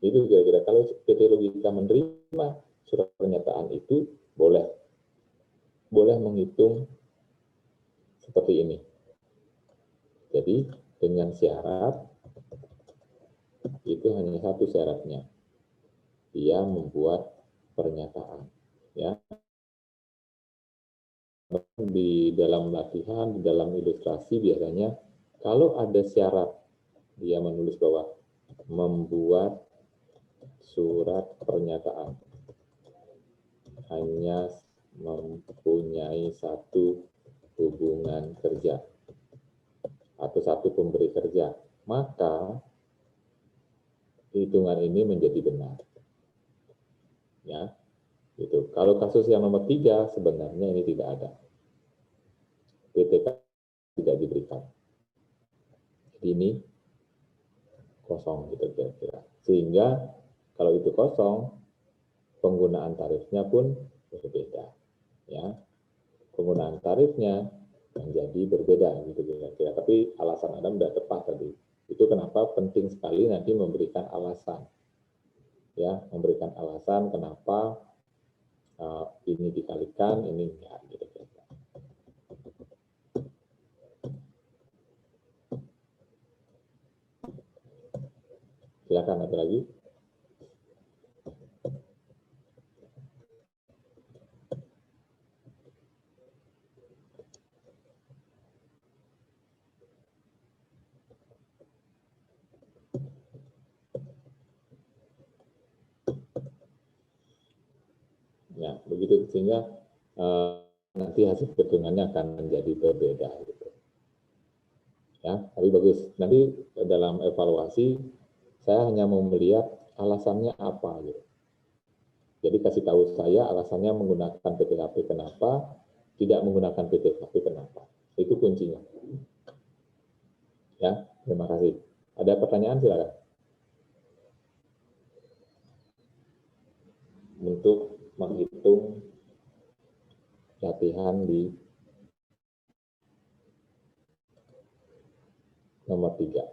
Itu kira-kira kalau PT Logika menerima surat pernyataan itu boleh menghitung seperti ini. Jadi dengan syarat itu hanya satu syaratnya, dia membuat pernyataan, ya. Di dalam latihan, di dalam ilustrasi biasanya kalau ada syarat dia menulis bahwa membuat surat pernyataan hanya mempunyai satu hubungan kerja atau satu pemberi kerja, maka hitungan ini menjadi benar. Ya, itu. Kalau kasus yang nomor 3 sebenarnya ini tidak ada. PTK tidak diberikan. Jadi ini kosong gitu kira-kira. Sehingga kalau itu kosong, penggunaan tarifnya pun berbeda. Ya, penggunaan tarifnya menjadi berbeda gitu kira-kira. Tapi alasan Anda sudah tepat tadi. Itu kenapa penting sekali nanti memberikan alasan. Ya, memberikan alasan kenapa ini dikalikan, ini enggak gitu kira-kira. Silakan ada lagi. Ya, begitu sehingga nanti hasil perhitungannya akan menjadi berbeda gitu. Ya, tapi bagus. Nanti dalam evaluasi saya hanya mau melihat alasannya apa gitu. Jadi kasih tahu saya alasannya menggunakan PTKP kenapa, tidak menggunakan PTKP kenapa. Itu kuncinya. Ya, terima kasih. Ada pertanyaan silakan. Untuk menghitung latihan di nomor 3.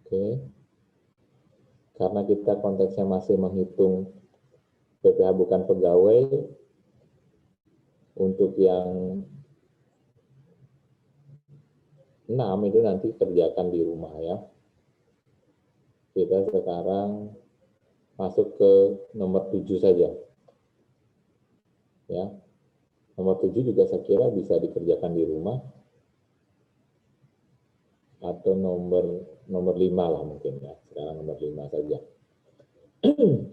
Oke. Karena kita konteksnya masih menghitung PPh bukan pegawai, untuk yang 6 itu nanti kerjakan di rumah ya. Kita sekarang masuk ke nomor 7 saja. Ya. Nomor 7 juga saya kira bisa dikerjakan di rumah. Atau nomor 5 lah mungkin ya. Sekarang nomor 5 saja.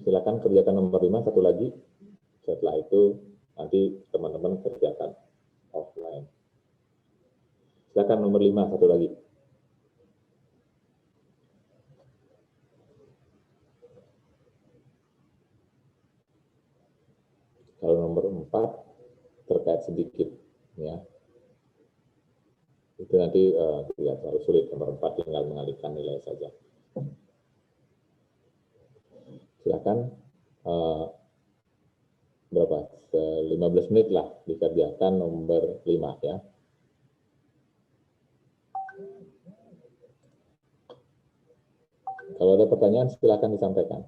Silakan kerjakan nomor 5 satu lagi. Setelah itu nanti teman-teman kerjakan offline. Silakan nomor 5 satu lagi. Kalau nomor 4 terkait sedikit ya. Itu nanti tidak terlalu sulit. Nomor 4 tinggal mengalihkan nilai saja. Silakan berapa? 15 menit lah dikerjakan nomor 5 ya. Kalau ada pertanyaan silakan disampaikan.